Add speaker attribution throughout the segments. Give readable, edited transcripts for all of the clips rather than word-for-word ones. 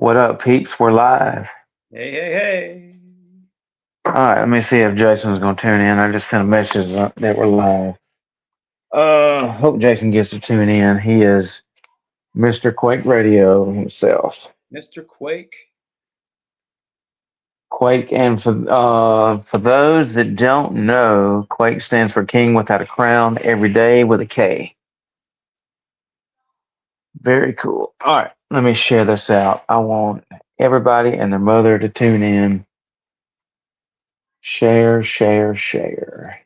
Speaker 1: What up, peeps? We're live.
Speaker 2: Hey, hey, hey.
Speaker 1: All right, let me see if Jason's going to tune in. I just sent a message that we're live. Hope Jason gets to tune in. He is Mr. Quake Radio himself.
Speaker 2: Mr. Quake.
Speaker 1: Quake, and for those that don't know, Quake stands for King Without a Crown, every day with a K. Very cool. All right, let me share this out. I want everybody and their mother to tune in. Share, share, share.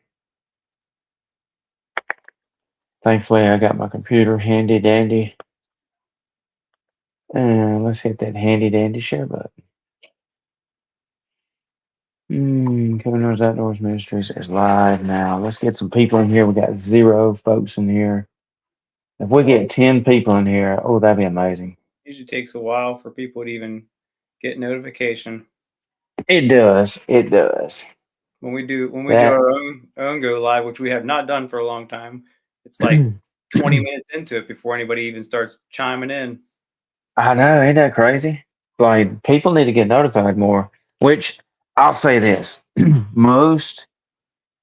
Speaker 1: Thankfully, I got my computer handy dandy. And let's hit that handy dandy share button. Kevin Knows Outdoors Ministries is live now. Let's get some people in here. We got 0 folks in here. If we get 10 people in here, oh, that'd be amazing.
Speaker 2: Usually takes a while for people to even get notification.
Speaker 1: It does. It does.
Speaker 2: When we do our own go live, which we have not done for a long time, it's like 20 minutes into it before anybody even starts chiming in.
Speaker 1: I know, ain't that crazy? Like people need to get notified more. Which I'll say this: most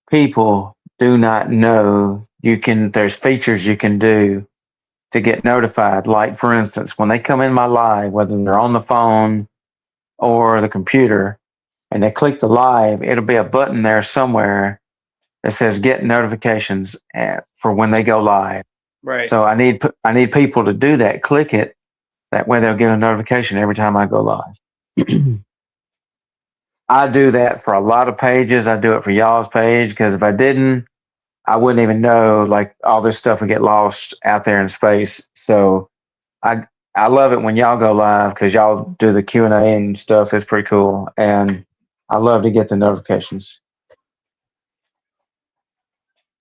Speaker 1: people do not know there's features you can do to get notified. Like for instance, when they come in my live, whether they're on the phone or the computer, and they click the live, it'll be a button there somewhere that says get notifications for when they go live.
Speaker 2: Right.
Speaker 1: So I need people to do that. Click it. That way they'll get a notification every time I go live. I do that for a lot of pages. I do it for y'all's page because if I didn't, I wouldn't even know. Like all this stuff would get lost out there in space. So I I love it when y'all go live because y'all do the Q and stuff. It's pretty cool, and I love to get the notifications.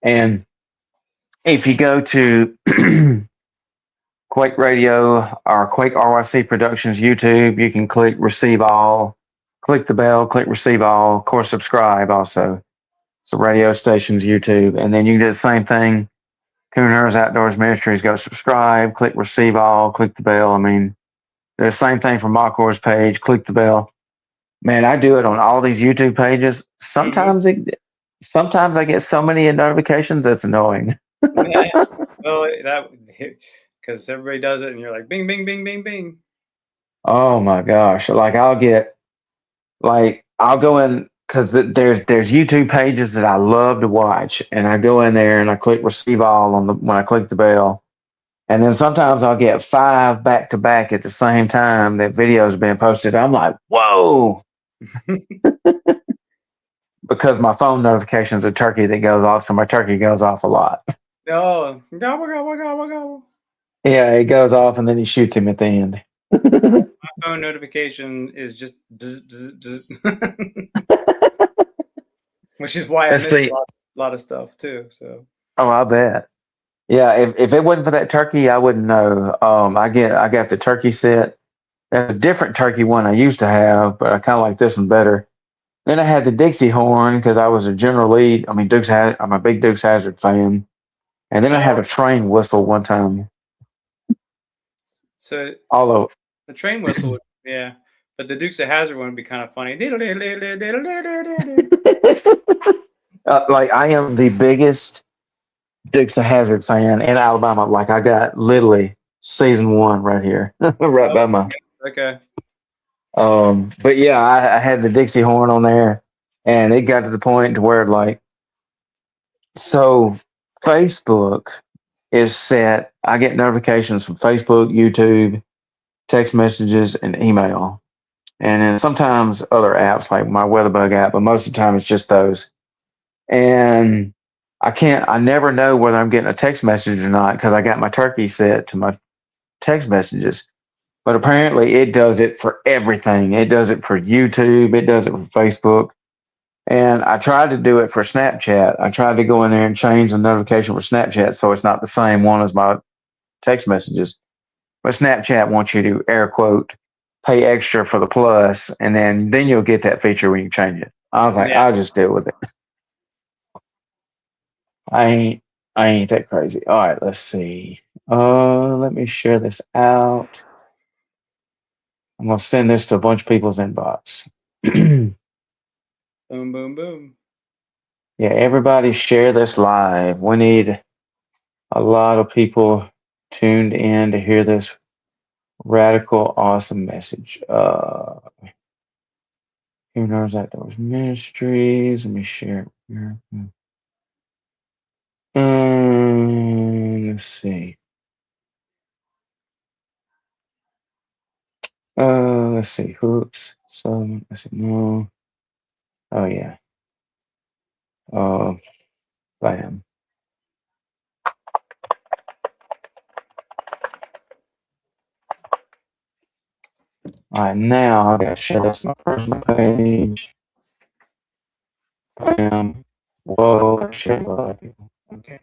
Speaker 1: And if you go to Quake Radio or Quake RYC Productions YouTube, you can click Receive All, click the bell, click Receive All, of course, subscribe also. So radio stations, YouTube, and then you can do the same thing. Cooners Outdoors Ministries, go subscribe, click Receive All, click the bell. I mean, the same thing for Mawcore's page, click the bell. Man, I do it on all these YouTube pages. Sometimes I get so many notifications that's annoying.
Speaker 2: Yeah. Well, that because everybody does it, and you're like, bing, bing, bing, bing, bing.
Speaker 1: Oh my gosh! I'll go in because there's YouTube pages that I love to watch, and I go in there and I click Receive All when I click the bell, and then sometimes I'll get 5 back to back at the same time that videos being posted. I'm like, whoa! Because my phone notifications are turkey that goes off, so my turkey goes off a lot.
Speaker 2: Oh, gobble, gobble, gobble, gobble.
Speaker 1: Yeah, it goes off and then he shoots him at the end.
Speaker 2: My phone notification is just bzz, bzz, bzz. Which is why I
Speaker 1: Let's
Speaker 2: missed
Speaker 1: see.
Speaker 2: a lot of stuff too. So
Speaker 1: Oh, I bet. Yeah, if it wasn't for that turkey, I wouldn't know. I got the turkey set. There's a different turkey one I used to have, but I kind of like this one better. Then I had the Dixie horn because I was a general lead. I mean, I'm a big Dukes Hazard fan. And then I had a train whistle one time.
Speaker 2: so
Speaker 1: All of
Speaker 2: the train whistle, yeah. But the Dukes of Hazzard one would be kind of funny.
Speaker 1: like I am the biggest Dukes of Hazard fan in Alabama. Like I got literally season 1 right here, right by my.
Speaker 2: Okay.
Speaker 1: But yeah, I had the Dixie horn on there, and it got to the point to where like, so Facebook is set. I get notifications from Facebook, YouTube, text messages, and email, and then sometimes other apps like my WeatherBug app, but most of the time it's just those. And I never know whether I'm getting a text message or not because I got my turkey set to my text messages. But apparently it does it for everything. It does it for YouTube. It does it for Facebook. And I tried to do it for Snapchat. I tried to go in there and change the notification for Snapchat so it's not the same one as my text messages. But Snapchat wants you to air quote pay extra for the plus, and then you'll get that feature when you change it. I was like,
Speaker 2: Yeah.
Speaker 1: I'll just deal with it. I ain't I ain't that crazy. All right, let's see. Let me share this out. I'm gonna send this to a bunch of people's inbox. Yeah,
Speaker 2: Boom, boom, boom.
Speaker 1: everybody share this live. We need a lot of people tuned in to hear this radical, awesome message. Who knows outdoors ministries? Let me share it here. Let's see. Let's see. Hooks. So let's see. No. Oh yeah. Uh, bam. All right, now I gotta share this on my personal page. Bam. Whoa, I shared a lot of people. Okay.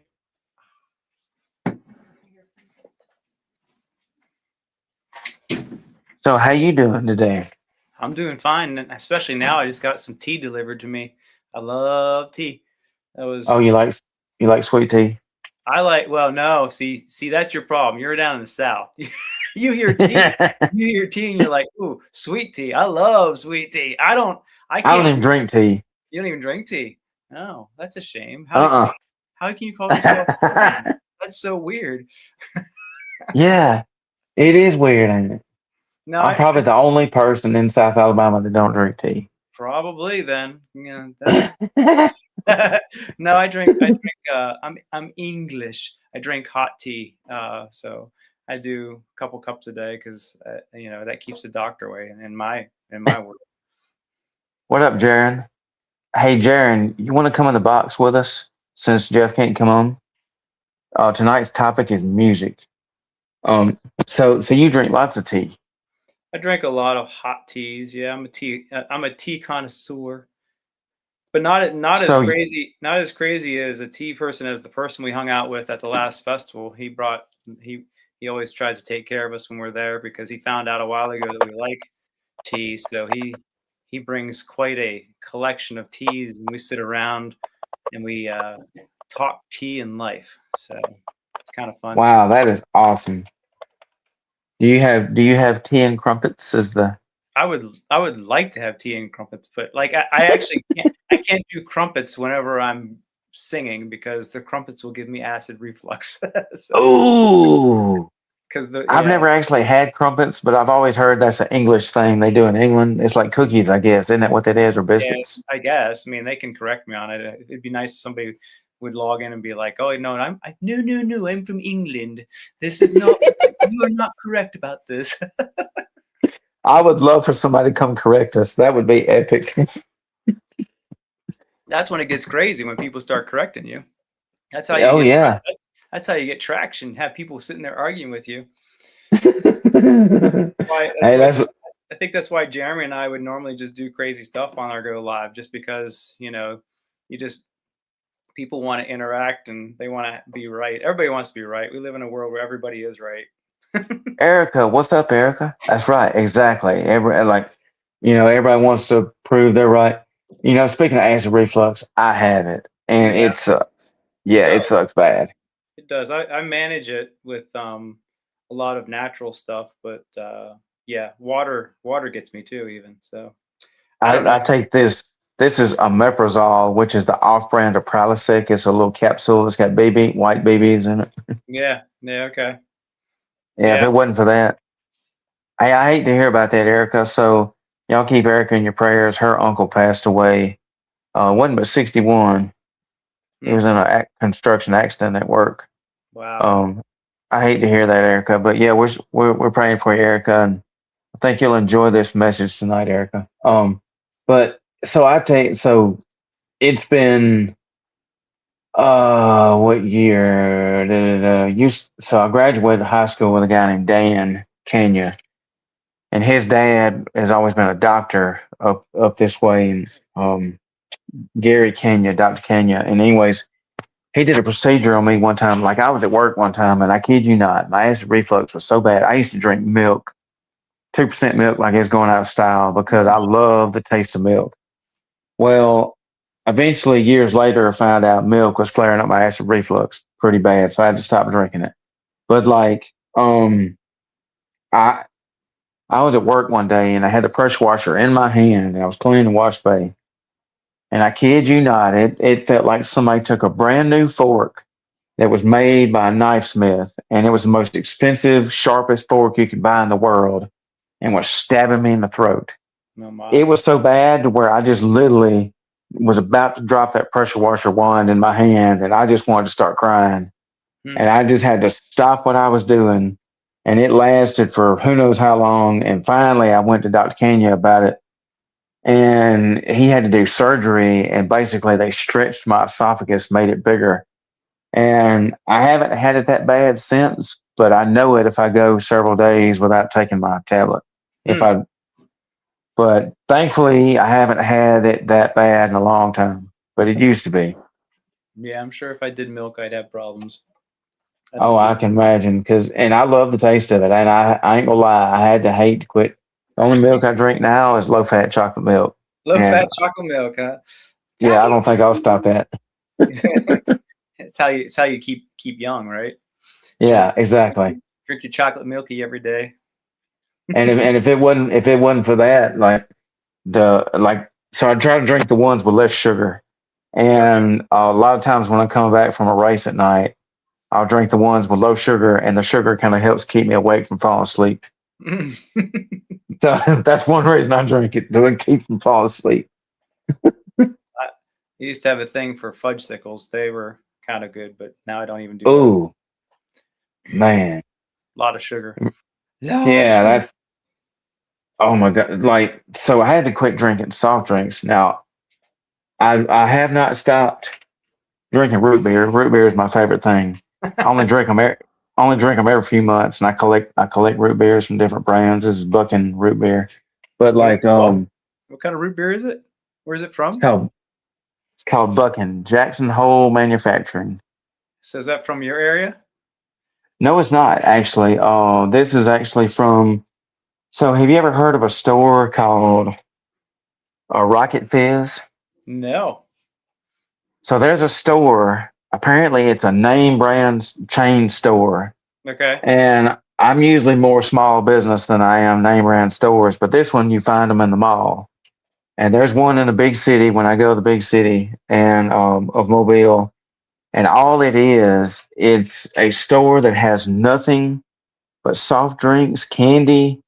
Speaker 1: So how you doing today?
Speaker 2: I'm doing fine, and especially now. I just got some tea delivered to me. I love tea. That
Speaker 1: Oh,
Speaker 2: was
Speaker 1: you like sweet tea?
Speaker 2: I like. Well, no, see, that's your problem. You're down in the South. You hear tea, and you're like, ooh, sweet tea. I love sweet tea. I don't. I
Speaker 1: I don't
Speaker 2: can't.
Speaker 1: even drink tea.
Speaker 2: You don't even drink tea. Oh, that's a shame.
Speaker 1: Uh-uh.
Speaker 2: How can you call yourself Southern? That's so weird.
Speaker 1: Yeah, it is weird, ain't it?
Speaker 2: No,
Speaker 1: I'm probably the only person in South Alabama that don't drink tea.
Speaker 2: probably then. Yeah, that's no. I drink. I'm English. I drink hot tea. So I do a couple cups a day because that keeps the doctor away. In my world.
Speaker 1: What up, Jaron? Hey, Jaron, you want to come in the box with us since Jeff can't come on? Tonight's topic is music. So you drink lots of tea.
Speaker 2: I drink a lot of hot teas. Yeah, I'm a tea connoisseur. But not as
Speaker 1: So,
Speaker 2: crazy as a tea person as the person we hung out with at the last festival. He he always tries to take care of us when we're there because he found out a while ago that we like tea. So he brings quite a collection of teas, and we sit around and we talk tea and life. So it's kind of fun.
Speaker 1: wow, that is awesome. Do you have tea and crumpets as the
Speaker 2: I would like to have tea and crumpets, but like I actually can't do crumpets whenever I'm singing because the crumpets will give me acid reflux. So
Speaker 1: Ooh.
Speaker 2: because the
Speaker 1: I've
Speaker 2: yeah
Speaker 1: never actually had crumpets, but I've always heard that's an English thing they do in England. It's like cookies, I guess. Isn't that what that is, or
Speaker 2: yeah
Speaker 1: biscuits?
Speaker 2: I guess I mean they can correct me on it. It'd be nice if somebody would log in and be like, oh no, no, I'm from England. This is not you are not correct about this.
Speaker 1: I would love for somebody to come correct us. That would be epic.
Speaker 2: That's when it gets crazy when people start correcting you. That's how you
Speaker 1: Oh
Speaker 2: get
Speaker 1: yeah.
Speaker 2: that's how you get traction. Have people sitting there arguing with you.
Speaker 1: Hey,
Speaker 2: Why that's why
Speaker 1: that's what.
Speaker 2: I think that's why Jeremy and I would normally just do crazy stuff on our go live, just because you just people want to interact and they want to be right. Everybody wants to be right. We live in a world where everybody is right.
Speaker 1: Erica, what's up, Erica? That's right, exactly. Everybody wants to prove they're right. Speaking of acid reflux, I have it, and
Speaker 2: Yeah,
Speaker 1: it sucks.
Speaker 2: it
Speaker 1: Yeah, it
Speaker 2: does.
Speaker 1: sucks bad.
Speaker 2: It does. I manage it with a lot of natural stuff, but yeah, water gets me too. Even so, I don't
Speaker 1: I
Speaker 2: know.
Speaker 1: take this. This is omeprazole, which is the off-brand of Prilosec. It's a little capsule. It's got white babies in it.
Speaker 2: Yeah, yeah, okay,
Speaker 1: Yeah, if
Speaker 2: yeah,
Speaker 1: it wasn't for that, I hate to hear about that, Erica. So y'all keep Erica in your prayers. Her uncle passed away. Wasn't but 61. He
Speaker 2: hmm.
Speaker 1: was in a construction accident at work.
Speaker 2: Wow.
Speaker 1: Um, I hate to hear that, Erica, but yeah, we're praying for you, Erica, and I think you'll enjoy this message tonight, Erica. But so it's been what year? Da, da, da. So I graduated high school with a guy named Dan Kenya, and his dad has always been a doctor up this way, and Gary Kenya, Dr. Kenya, and anyways. He did a procedure on me one time. Like I was at work one time, and I kid you not, my acid reflux was so bad. I used to drink milk, 2% milk, like it's going out of style because I love the taste of milk. Well, eventually, years later, I found out milk was flaring up my acid reflux pretty bad, so I had to stop drinking it. But like, I I was at work one day and I had the pressure washer in my hand and I was cleaning the wash bay. And I kid you not, it felt like somebody took a brand new fork that was made by a knife smith, and it was the most expensive, sharpest fork you could buy in the world, and was stabbing me in the throat.
Speaker 2: No, my.
Speaker 1: It was so bad to where I just literally was about to drop that pressure washer wand in my hand, and I just wanted to start crying.
Speaker 2: Hmm.
Speaker 1: And I just had to stop what I was doing, and it lasted for who knows how long. And finally, I went to Dr. Kenya about it, and he had to do surgery, and basically they stretched my esophagus, made it bigger, and I haven't had it that bad since, but I know it if I go several days without taking my tablet. If
Speaker 2: Hmm.
Speaker 1: I, but thankfully I haven't had it that bad in a long time, but it used to be.
Speaker 2: Yeah, I'm sure if I did milk, I'd have problems. I'd
Speaker 1: Oh,
Speaker 2: be
Speaker 1: I can imagine. And I love the taste of it. And I ain't gonna lie, I had to hate to quit. The only milk I drink now is low fat chocolate milk.
Speaker 2: low
Speaker 1: And
Speaker 2: fat chocolate milk, huh?
Speaker 1: yeah, I
Speaker 2: Chocolate.
Speaker 1: don't think I'll stop that.
Speaker 2: It's how you keep young, right? Drink
Speaker 1: Yeah, exactly.
Speaker 2: drink your chocolate milky every day.
Speaker 1: And if it wasn't for that, so I try to drink the ones with less sugar. And a lot of times when I come back from a race at night, I'll drink the ones with low sugar, and the sugar kind of helps keep me awake from falling asleep. So that's one reason I drink it, to keep from falling asleep.
Speaker 2: I used to have a thing for fudge sickles. They were kind of good, but now I don't even do those.
Speaker 1: Ooh, man.
Speaker 2: A lot of sugar. Lot of
Speaker 1: Yeah,
Speaker 2: sugar.
Speaker 1: that's, oh my God. Like, so I had to quit drinking soft drinks. Now, I have not stopped drinking root beer. Root beer is my favorite thing. I only drink them every few months, and I collect root beers from different brands. This is Bucking root beer, but like
Speaker 2: What? What kind of root beer is it? Where's it
Speaker 1: it's
Speaker 2: from?
Speaker 1: called it's called Bucking Jackson Hole Manufacturing.
Speaker 2: So is that from your area?
Speaker 1: No, it's not actually. This is actually from. So, have you ever heard of a store called Rocket Fizz?
Speaker 2: No.
Speaker 1: So, there's a store. Apparently, it's a name brand chain store,
Speaker 2: Okay.
Speaker 1: and I'm usually more small business than I am name brand stores. But this one, you find them in the mall, and there's one in a big city. When I go to the big city and of Mobile, and all it is, it's a store that has nothing but soft drinks, candy,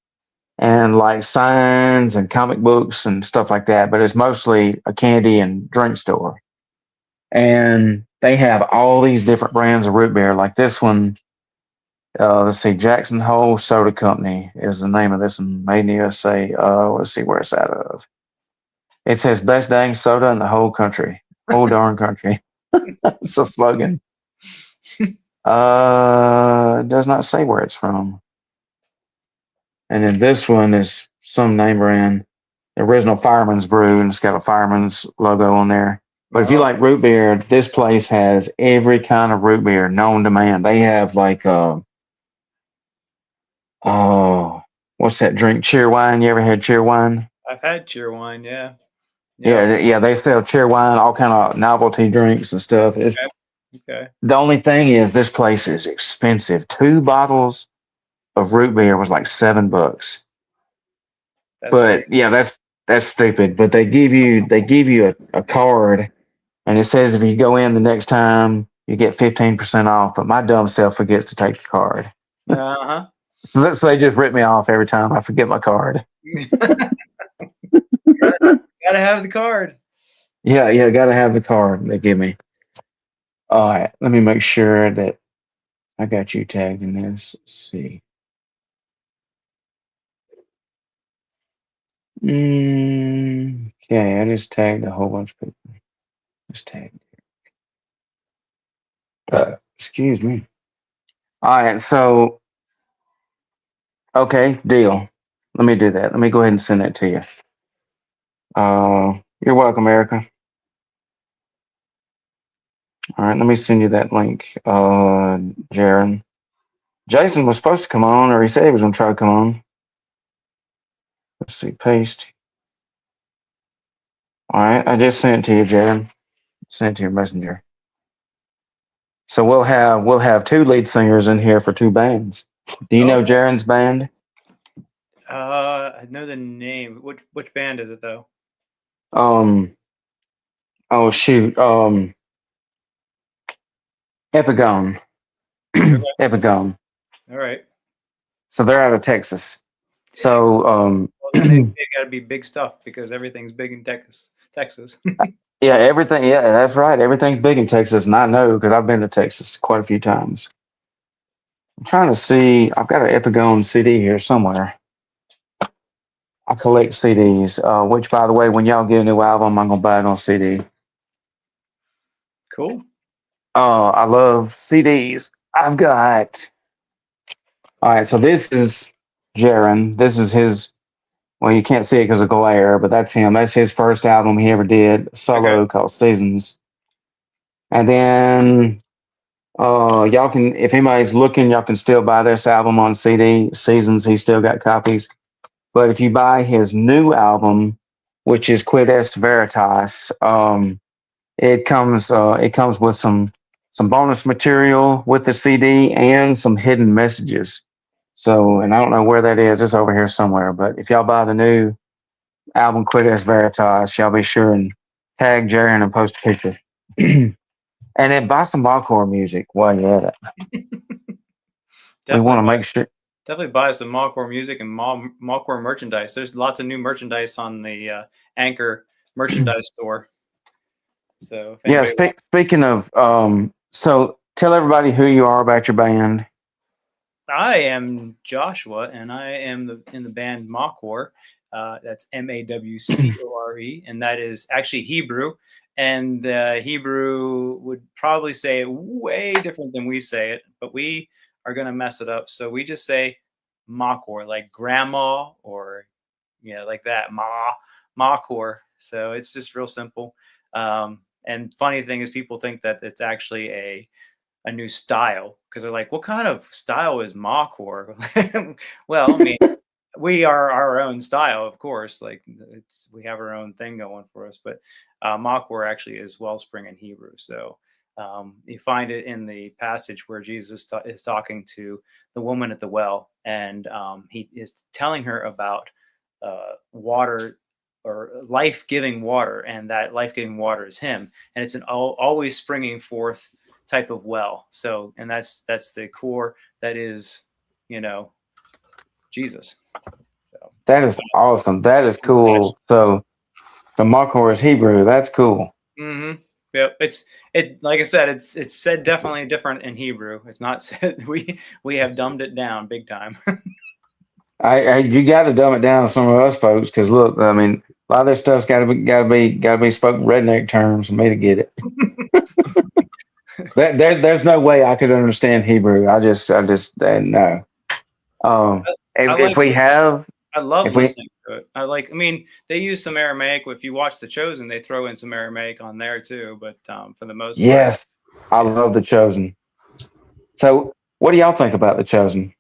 Speaker 1: and like signs and comic books and stuff like that. But it's mostly a candy and drink store. And they have all these different brands of root beer. Like this one, let's see, Jackson Hole Soda Company is the name of this one, made in the USA. Let's see where it's out of. It says best dang soda in the whole country, whole darn country. It's a slogan. It does not say where it's from. And then this one is some name brand, the original Fireman's Brew, and it's got a Fireman's logo on there. But if you
Speaker 2: Oh,
Speaker 1: like root beer, this place has every kind of root beer known to man. They have like oh, what's that drink? Cheer wine. You ever had cheer wine?
Speaker 2: I've had cheer wine. Yeah. Yep.
Speaker 1: Yeah, they sell cheer wine, all kind of novelty drinks and stuff. It's
Speaker 2: Okay. Okay.
Speaker 1: the only thing is this place is expensive. 2 bottles of root beer was like $7.
Speaker 2: That's
Speaker 1: But yeah, that's stupid. But they give you a card, and it says if you go in the next time you get 15% off. But my dumb self forgets to take the card,
Speaker 2: uh
Speaker 1: so they just rip me off every time I forget my card.
Speaker 2: huh. Gotta have the card.
Speaker 1: Yeah, gotta have the card they give me. All right, let me make sure that I got you tagged in this. Let's see. Okay, I just tagged a whole bunch of people. Just tagged. Excuse me. All right, so okay, deal. Let me do that. Let me go ahead and send that to you. You're welcome, Erica. All right, let me send you that link, Jaron. Jason was supposed to come on, or he said he was going to try to come on. Let's see, paste. All right, I just sent it to you, Jaron. Sent it to your messenger. So we'll have 2 lead singers in here for 2 bands. Do you
Speaker 2: Oh,
Speaker 1: know Jaron's band?
Speaker 2: I know the name. Which band is it though?
Speaker 1: Um, oh shoot, Epigone,
Speaker 2: Okay.
Speaker 1: Epigone.
Speaker 2: All right.
Speaker 1: So they're out of Texas.
Speaker 2: Texas.
Speaker 1: So
Speaker 2: Well, then they got to be big stuff because everything's big in Texas. Texas.
Speaker 1: yeah, everything. Yeah, that's right. Everything's big in Texas, and I know because I've been to Texas quite a few times. I'm trying to see. I've got an Epigone CD here somewhere. I collect CDs. Which, by the way, when y'all get a new album, I'm gonna buy it on CD.
Speaker 2: Cool.
Speaker 1: I love CDs. I've got. All right, so this is Jaron. This is his. Well, you can't see it because of glare, but that's him. That's his first album he ever did,
Speaker 2: Okay.
Speaker 1: solo, called Seasons. And then y'all can, if anybody's looking, y'all can still buy this album on CD. Seasons, he's still got copies. But if you buy his new album, which is Quid Est Veritas, it comes with some bonus material with the CD and some hidden messages. So, and I don't know where that is. It's over here somewhere. But if y'all buy the new album Quid Est Veritas, y'all be sure and tag Jaron and post a picture. And then buy some Mawcore music while you're at it. We
Speaker 2: Definitely
Speaker 1: want to
Speaker 2: buy
Speaker 1: make sure.
Speaker 2: definitely buy some Mawcore music and Mawcore merchandise. There's lots of new merchandise on the Anchor merchandise store. So if
Speaker 1: Yeah,
Speaker 2: anybody wants,
Speaker 1: speaking of, so tell everybody who you are about your band.
Speaker 2: I am Joshua, and I am in the band Mawcore. That's Mawcore, and that is actually Hebrew. And Hebrew would probably say it way different than we say it, but we are going to mess it up. So we just say Mawcore, like grandma, or like that, Mawcore. So it's just real simple. And funny thing is, people think that it's actually a new style because they're like, "What kind of style is Mawcore?" Well, I mean, we are our own style, of course. Like we have our own thing going for us, but Mawcore actually is wellspring in Hebrew. So you find it in the passage where Jesus is talking to the woman at the well, and he is telling her about water or life-giving water, and that life-giving water is him, and it's an always springing forth type of well. So, and that's the core that is, you know, Jesus. So
Speaker 1: That
Speaker 2: it's
Speaker 1: is awesome. That is
Speaker 2: kind of
Speaker 1: cool. So the Mawcore is Hebrew. That's cool.
Speaker 2: mm-hmm. Yep. It like I said, it's said definitely different in Hebrew. It's not said we have dumbed it down big time.
Speaker 1: You got to dumb it down to some of us folks because look, I mean, a lot of this stuff's got to be spoken redneck terms for me to get it. There's no way I could understand Hebrew. I just no.
Speaker 2: I
Speaker 1: If
Speaker 2: like
Speaker 1: we
Speaker 2: listening.
Speaker 1: have,
Speaker 2: I love
Speaker 1: if we,
Speaker 2: listening to it. I mean, they use some Aramaic. If you watch The Chosen, they throw in some Aramaic on there too. But for the most part,
Speaker 1: yes, I
Speaker 2: yeah.
Speaker 1: love The Chosen. So, what do y'all think about The Chosen?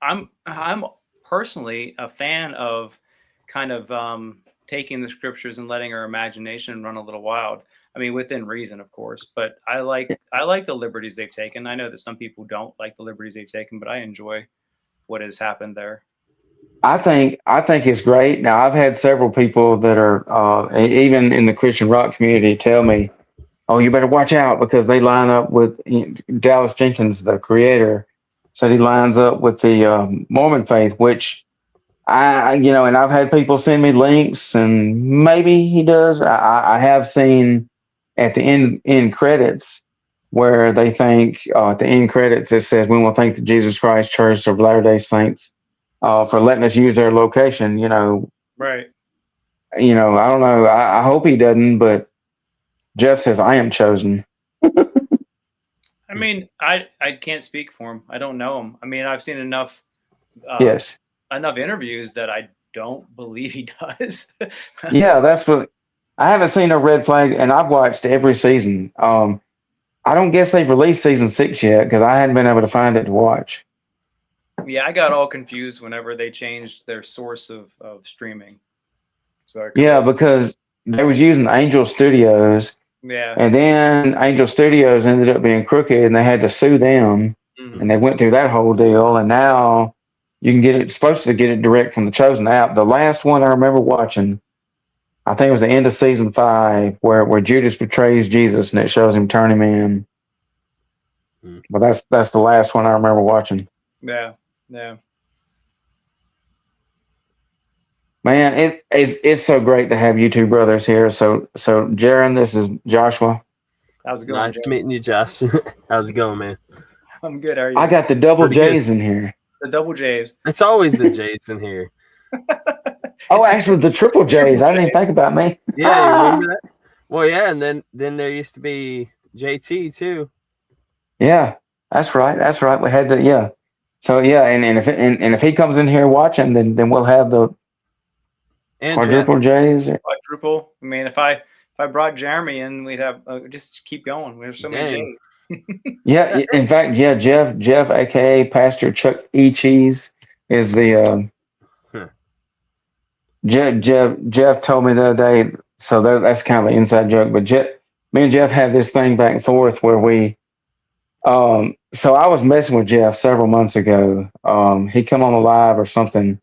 Speaker 2: I'm personally a fan of kind of taking the scriptures and letting our imagination run a little wild. I mean, within reason, of course. But I like the liberties they've taken. I know that some people don't like the liberties they've taken, but I enjoy what has happened there.
Speaker 1: I think it's great. Now, I've had several people that are even in the Christian rock community tell me, "Oh, you better watch out because they line up with Dallas Jenkins, the creator." Said he lines up with the Mormon faith, which and I've had people send me links, and maybe he does. I have seen at the end credits where they think at the end credits it says we want to thank the Jesus Christ Church of Latter Day Saints for letting us use their location.
Speaker 2: Right.
Speaker 1: I don't know. I hope he doesn't, but Jeff says I am chosen.
Speaker 2: I mean, I can't speak for him. I don't know him. I mean, I've seen uh,
Speaker 1: Yes.
Speaker 2: enough interviews that I don't believe he does.
Speaker 1: Yeah, that's what I haven't seen a red flag, and I've watched every season. I don't guess they've released season 6 yet because I hadn't been able to find it to watch.
Speaker 2: Yeah, I got all confused whenever they changed their source of streaming. So I
Speaker 1: Yeah,
Speaker 2: completely,
Speaker 1: because they was using Angel Studios,
Speaker 2: yeah.
Speaker 1: and then Angel Studios ended up being crooked, and they had to sue them, and
Speaker 2: Hmm.
Speaker 1: they went through that whole deal, and now, You can get it. Supposed to get it direct from the Chosen app. The last one I remember watching, I think it was the end of season 5, where Judas betrays Jesus and it shows him turn him in. But that's the last one I remember watching.
Speaker 2: Yeah.
Speaker 1: Man, it's so great to have you two brothers here. So Jaron, this is Joshua.
Speaker 2: How's it going?
Speaker 3: Nice meeting you, Josh. How's it going, man?
Speaker 2: I'm good. How are you?
Speaker 1: I got the double
Speaker 3: Pretty good.
Speaker 1: J's in here.
Speaker 2: The double J's.
Speaker 3: It's always the J's in here.
Speaker 1: Oh, actually, the triple J's. I didn't even think about me.
Speaker 3: Yeah, you remember that? Well, yeah, and then there used to be JT too.
Speaker 1: Yeah, that's right. We had to, yeah. So yeah, and if he comes in here watching, then we'll have the
Speaker 3: And
Speaker 1: quadruple J's.
Speaker 2: Quadruple. I mean, if I brought Jeremy in, we'd have just keep going. There's so many J's.
Speaker 1: Yeah, in fact, yeah, Jeff, aka Pastor Chuck E. Cheese, is the Jeff told me the other day. So that's kind of an inside joke. But me and Jeff had this thing back and forth where we. So I was messing with Jeff several months ago. He come on a live or something,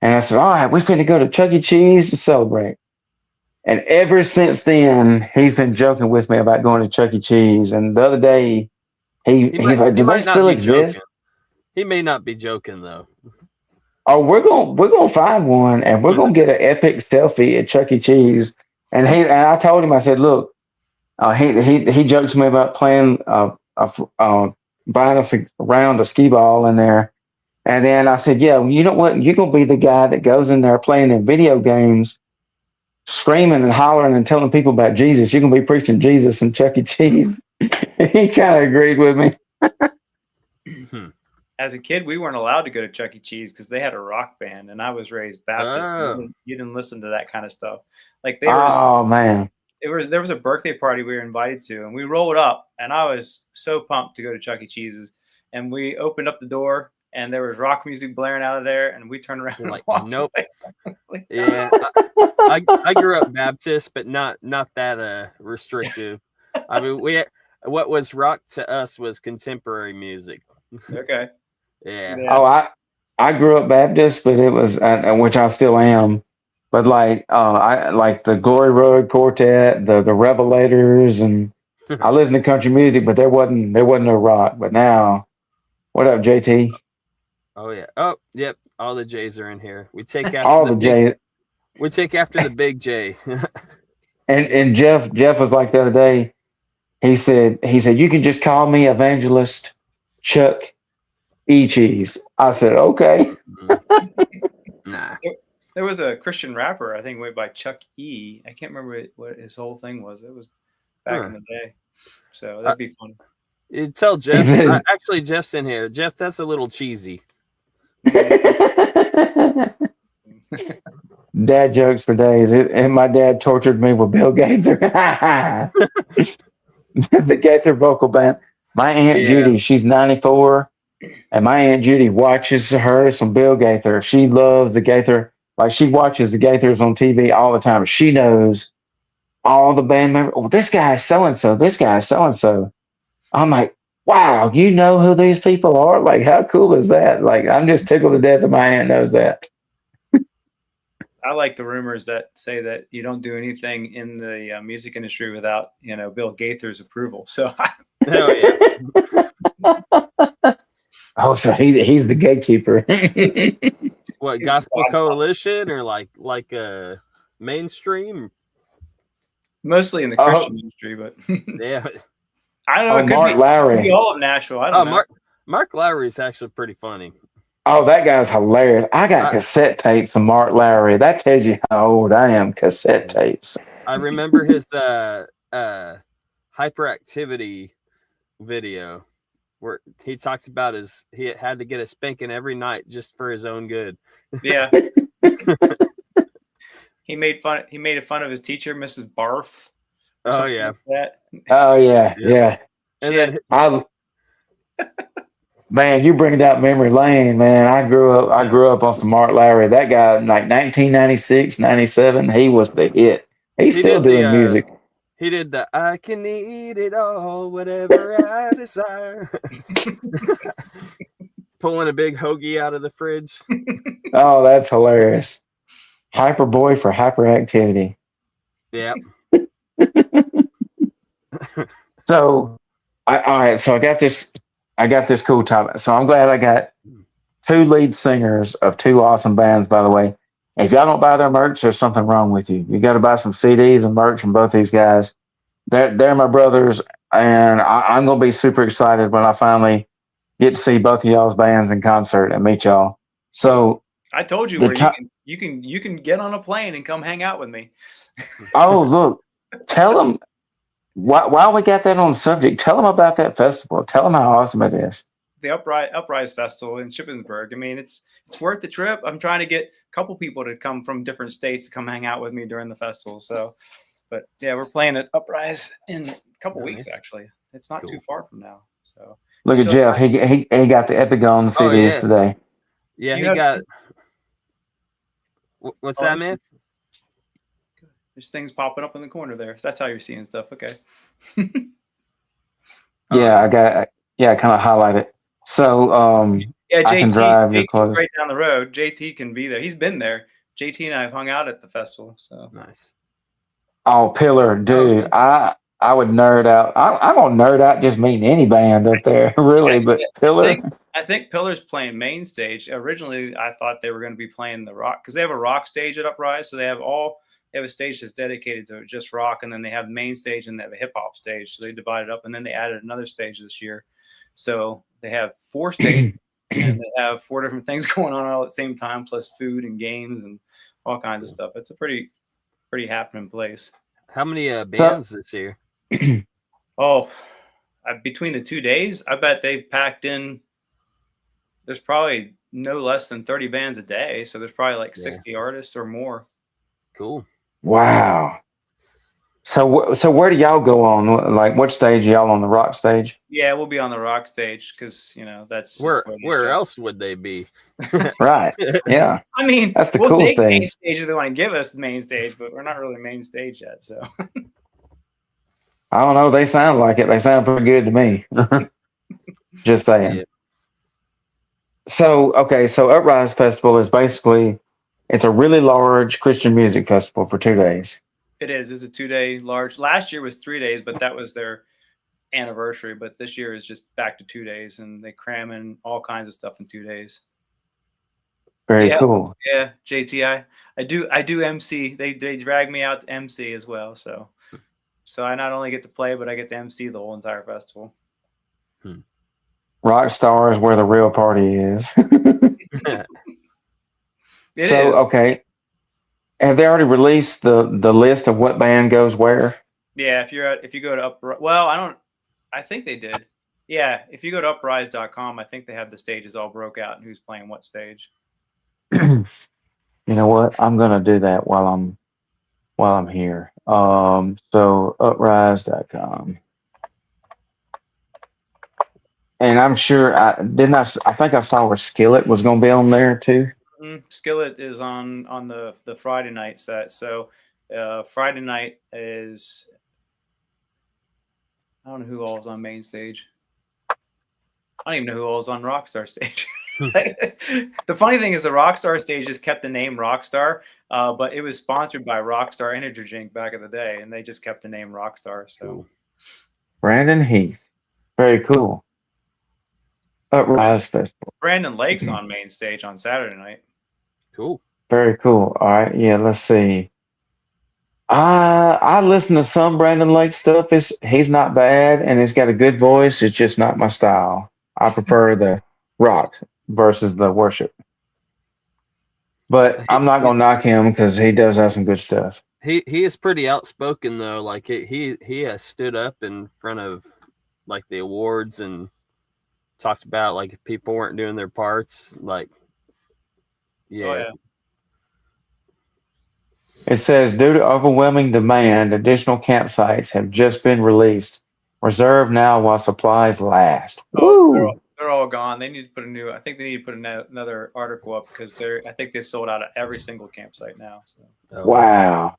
Speaker 1: and I said, "All right, we finna go to Chuck E. Cheese to celebrate." And ever since then, he's been joking with me about going to Chuck E. Cheese. And the other day, he's like, "Do they still exist?"
Speaker 3: Joking. He may not be joking though.
Speaker 1: Oh, we're gonna find one, and we're gonna get an epic selfie at Chuck E. Cheese. And I told him, I said, "Look, he jokes to me about playing buying us a round of skee ball in there." And then I said, "Yeah, you know what? You're gonna be the guy that goes in there playing in video games, screaming and hollering and telling people about Jesus. You're gonna be preaching Jesus in Chuck E. Cheese." He kind of agreed with me.
Speaker 2: As a kid, we weren't allowed to go to Chuck E. Cheese because they had a rock band, and I was raised Baptist.
Speaker 3: Oh.
Speaker 2: You didn't listen to that kind of stuff. Like
Speaker 1: Man,
Speaker 2: there was a birthday party we were invited to, and we rolled up, and I was so pumped to go to Chuck E. Cheese's. And we opened up the door, and there was rock music blaring out of there, and we turned around and walked
Speaker 3: nope.
Speaker 2: away.
Speaker 3: Yeah, I grew up Baptist, but not that restrictive. I mean, what was rock to us was contemporary music.
Speaker 2: Okay.
Speaker 3: Yeah.
Speaker 1: Oh, I grew up Baptist, but it was which I still am. But I like the Glory Road Quartet, the Revelators, and I listen to country music, but there wasn't no rock. But now, what up, JT?
Speaker 3: Oh yeah. Oh yep. All the J's are in here. We take after
Speaker 1: All the J's.
Speaker 3: We take after the big J.
Speaker 1: and Jeff was like the other day. He said you can just call me Evangelist Chuck E. Cheese. I said okay.
Speaker 3: Nah.
Speaker 2: There was a Christian rapper, I think, went by Chuck E. I can't remember what his whole thing was. It was back in the day. So that'd be fun.
Speaker 3: You tell Jeff. Actually, Jeff's in here. Jeff, that's a little cheesy.
Speaker 1: Dad jokes for days. And my dad tortured me with Bill Gaither. The Gaither vocal band. My Aunt Judy, she's 94. And my Aunt Judy watches some Bill Gaither. She loves the Gaither. Like, she watches the Gaithers on TV all the time. She knows all the band members. Oh, this guy is so-and-so. This guy is so-and-so. I'm like, wow, you know who these people are? Like, how cool is that? Like, I'm just tickled to death that my aunt knows that.
Speaker 2: I like the rumors that say that you don't do anything in the music industry without, Bill Gaither's approval. So,
Speaker 3: Hell yeah.
Speaker 1: Oh, so he's the gatekeeper.
Speaker 3: What, Gospel Coalition or like mainstream?
Speaker 2: Mostly in the Christian industry, but
Speaker 3: yeah.
Speaker 2: I don't know. It could
Speaker 1: Mark Lowry.
Speaker 2: Could be all of Nashville. I don't know.
Speaker 3: Mark Lowry is actually pretty funny.
Speaker 1: Oh, that guy's hilarious. I got cassette tapes of Mark Lowry. That tells you how old I am, cassette tapes.
Speaker 3: I remember his hyperactivity video where he talked about he had to get a spanking every night just for his own good.
Speaker 2: Yeah. He made fun of his teacher, Mrs. Barth.
Speaker 3: Oh yeah.
Speaker 2: Like that.
Speaker 1: Oh yeah.
Speaker 3: And then
Speaker 1: man, you bring it out memory lane, man. I grew up on some Mark Lowry. That guy, like 1996, 97, he was the hit. He's still doing music.
Speaker 3: He did the I can eat it all, whatever I desire. pulling a big hoagie out of the fridge.
Speaker 1: Oh, that's hilarious. Hyper boy for hyperactivity.
Speaker 3: Yeah.
Speaker 1: So, all right. So I got this. I got this cool topic. So I'm glad I got two lead singers of two awesome bands. By the way, if y'all don't buy their merch, there's something wrong with you. You got to buy some CDs and merch from both these guys. They're my brothers, and I'm gonna be super excited when I finally get to see both of y'all's bands in concert and meet y'all. So
Speaker 2: I told you
Speaker 1: the
Speaker 2: where
Speaker 1: to-
Speaker 2: you can get on a plane and come hang out with me.
Speaker 1: oh look, tell them while we got that on the subject. Tell them about that festival. Tell them how awesome it is.
Speaker 2: The Uprise Festival in Shippensburg. I mean, it's worth the trip. I'm trying to get a couple people to come from different states to come hang out with me during the festival. So, but yeah, we're playing at Uprise in a couple weeks. Actually, it's not too far from now. So
Speaker 1: look at Jeff. He got the Epigon CDs today.
Speaker 3: Yeah, he got. What's that, man?
Speaker 2: There's things popping up in the corner there. So that's how you're seeing stuff. Okay.
Speaker 1: Yeah, I got. Yeah, I kind of highlight it. So
Speaker 2: yeah, JT,
Speaker 1: I can drive your clothes
Speaker 2: right down the road. JT can be there. He's been there. JT and I have hung out at the festival. So
Speaker 3: nice.
Speaker 1: Oh, Pillar, dude! I would nerd out. I'm gonna nerd out just meeting any band up there, really. But Pillar,
Speaker 2: I think Pillar's playing main stage. Originally, I thought they were going to be playing the rock because they have a rock stage at Uprise. So they have a stage that's dedicated to just rock, and then they have the main stage and they have a hip hop stage. So they divided up, and then they added another stage this year. So they have 4 stages, and they have 4 different things going on all at the same time, plus food and games and all kinds of stuff. It's a pretty happening place.
Speaker 3: How many bands this year?
Speaker 2: Between the 2 days, I bet they've packed in. There's probably no less than 30 bands a day, so there's probably like 60 artists or more.
Speaker 3: Cool.
Speaker 1: Wow. So where do y'all go on? Like, what stage are y'all on? The rock stage?
Speaker 2: Yeah, we'll be on the rock stage because that's
Speaker 3: where else would they be?
Speaker 1: Right. Yeah.
Speaker 2: I mean,
Speaker 1: that's the cool stage.
Speaker 2: Main stage if they want to give us the main stage, but we're not really main stage yet. So
Speaker 1: I don't know. They sound like it. They sound pretty good to me. Just saying. Yeah. So Uprise Festival is basically it's a really large Christian music festival for 2 days.
Speaker 2: It is. It's a 2-day large. Last year was 3 days, but that was their anniversary. But this year is just back to 2 days, and they cram in all kinds of stuff in 2 days.
Speaker 1: Very cool.
Speaker 2: Yeah, JT, I do MC. They drag me out to MC as well. So I not only get to play, but I get to MC the whole entire festival.
Speaker 1: Rock Star is where the real party is. Okay. Have they already released the list of what band goes where?
Speaker 2: Yeah, if you go to I think they did. Yeah, if you go to uprise.com, I think they have the stages all broke out and who's playing what stage.
Speaker 1: You know what? I'm gonna do that while I'm here. So uprise.com. And I'm sure I think I saw where Skillet was gonna be on there too.
Speaker 2: Skillet is on the Friday night set. So Friday night is I don't know who all is on main stage. I don't even know who all is on Rockstar stage. The funny thing is the Rockstar stage just kept the name Rockstar, but it was sponsored by Rockstar Energy Drink back in the day, and they just kept the name Rockstar. So
Speaker 1: Brandon Heath, very cool. Uprise Festival.
Speaker 2: Brandon Lake's on main stage on Saturday night.
Speaker 3: Cool.
Speaker 1: Very cool. All right. Yeah, let's see. I listen to some Brandon Lake stuff. He's not bad and he's got a good voice. It's just not my style. I prefer the rock versus the worship. But I'm not gonna knock him because he does have some good stuff.
Speaker 3: He is pretty outspoken though. Like he has stood up in front of like the awards and talked about like if people weren't doing their parts, like
Speaker 1: It says due to overwhelming demand, additional campsites have just been released. Reserve now while supplies last.
Speaker 2: Woo! They're all gone. They need to put I think they need to put another article up because I think they sold out of every single campsite now. So.
Speaker 1: Wow.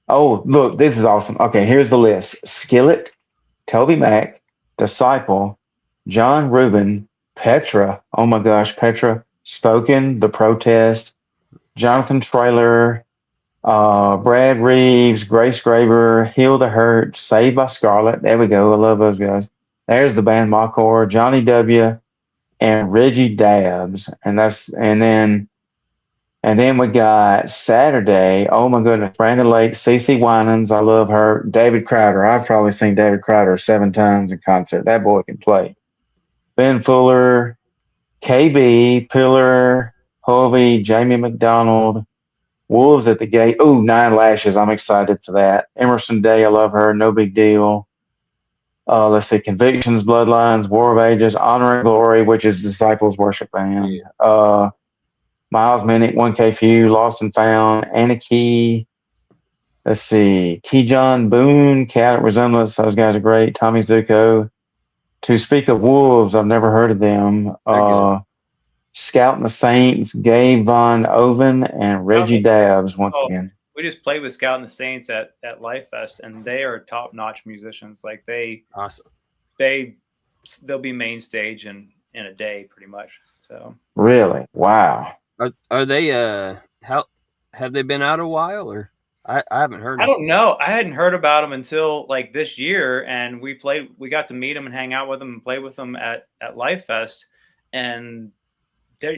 Speaker 1: Oh, look, this is awesome. Okay, here's the list. Skillet, Toby Mac, Disciple, John Rubin, Petra. Oh my gosh, Petra. Spoken, The Protest, Jonathan Traylor, Brad Reeves, Grace Graber, Heal the Hurt, Saved by Scarlet. There we go. I love those guys. There's the band Mawcore, Johnny W. and Reggie Dabbs. And then we got Saturday. Oh my goodness, Brandon Lake, CeCe Winans. I love her. David Crowder. I've probably seen David Crowder 7 times in concert. That boy can play. Ben Fuller, KB, Pillar, Hovey, Jamie McDonald, Wolves at the Gate. Ooh, Nine Lashes. I'm excited for that. Emerson Day. I love her. No big deal. Let's see. Convictions, Bloodlines, War of Ages, Honor and Glory, which is Disciples Worship Band.
Speaker 3: Yeah.
Speaker 1: Miles Minnick, 1K Few, Lost and Found, Anna Key. Let's see. Key John Boone, Cat Resemblance. Those guys are great. Tommy Zuko. To Speak of Wolves, I've never heard of them. Scout and the Saints, Gabe Von Oven, and Reggie Dabbs once again.
Speaker 2: We just played with Scout and the Saints at Life Fest, and they are top-notch musicians. Like
Speaker 3: awesome.
Speaker 2: They'll be main stage in a day, pretty much. So
Speaker 1: really, wow.
Speaker 3: Are they? How have they been out a while, or I haven't heard.
Speaker 2: I don't know. I hadn't heard about them until like this year, and we got to meet them and hang out with them and play with them at Life Fest, and they're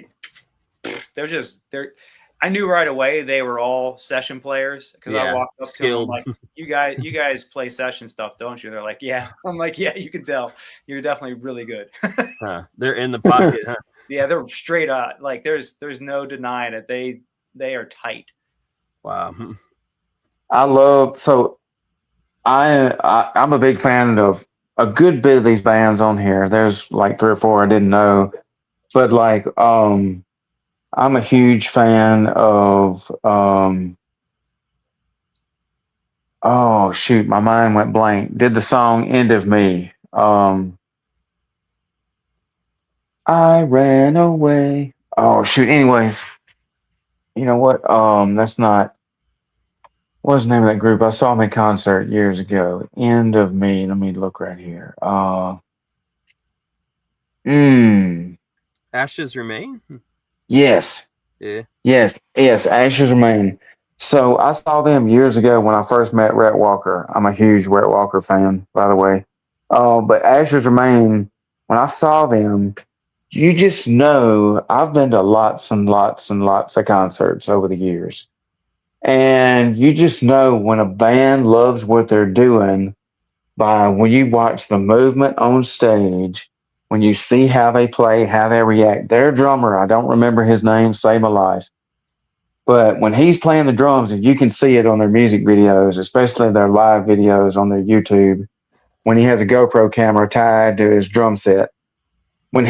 Speaker 2: I knew right away they were all session players because I walked up to them like, you guys play session stuff, don't you? They're like, yeah. I'm like, yeah, you can tell. You're definitely really good.
Speaker 3: They're in the pocket, huh?
Speaker 2: Yeah, they're straight up. Like there's no denying it. They are tight.
Speaker 3: Wow.
Speaker 1: I'm a big fan of a good bit of these bands on here. There's like 3 or 4 I didn't know, but like I'm a huge fan of oh shoot, my mind went blank. Did the song End of Me. I ran away. Oh shoot. Anyways, you know what? That's not. What's the name of that group? I saw them in concert years ago. End of Me. Let me look right here.
Speaker 3: Ashes Remain.
Speaker 1: Yes.
Speaker 3: Yeah.
Speaker 1: Yes. Ashes Remain. So I saw them years ago when I first met Rhett Walker. I'm a huge Rhett Walker fan, by the way. But Ashes Remain. When I saw them, you just know I've been to lots and lots and lots of concerts over the years. And you just know when a band loves what they're doing by when you watch the movement on stage, when you see how they play, how they react. Their drummer, I don't remember his name, saved my life. But when he's playing the drums, and you can see it on their music videos, especially their live videos on their YouTube, when he has a GoPro camera tied to his drum set. When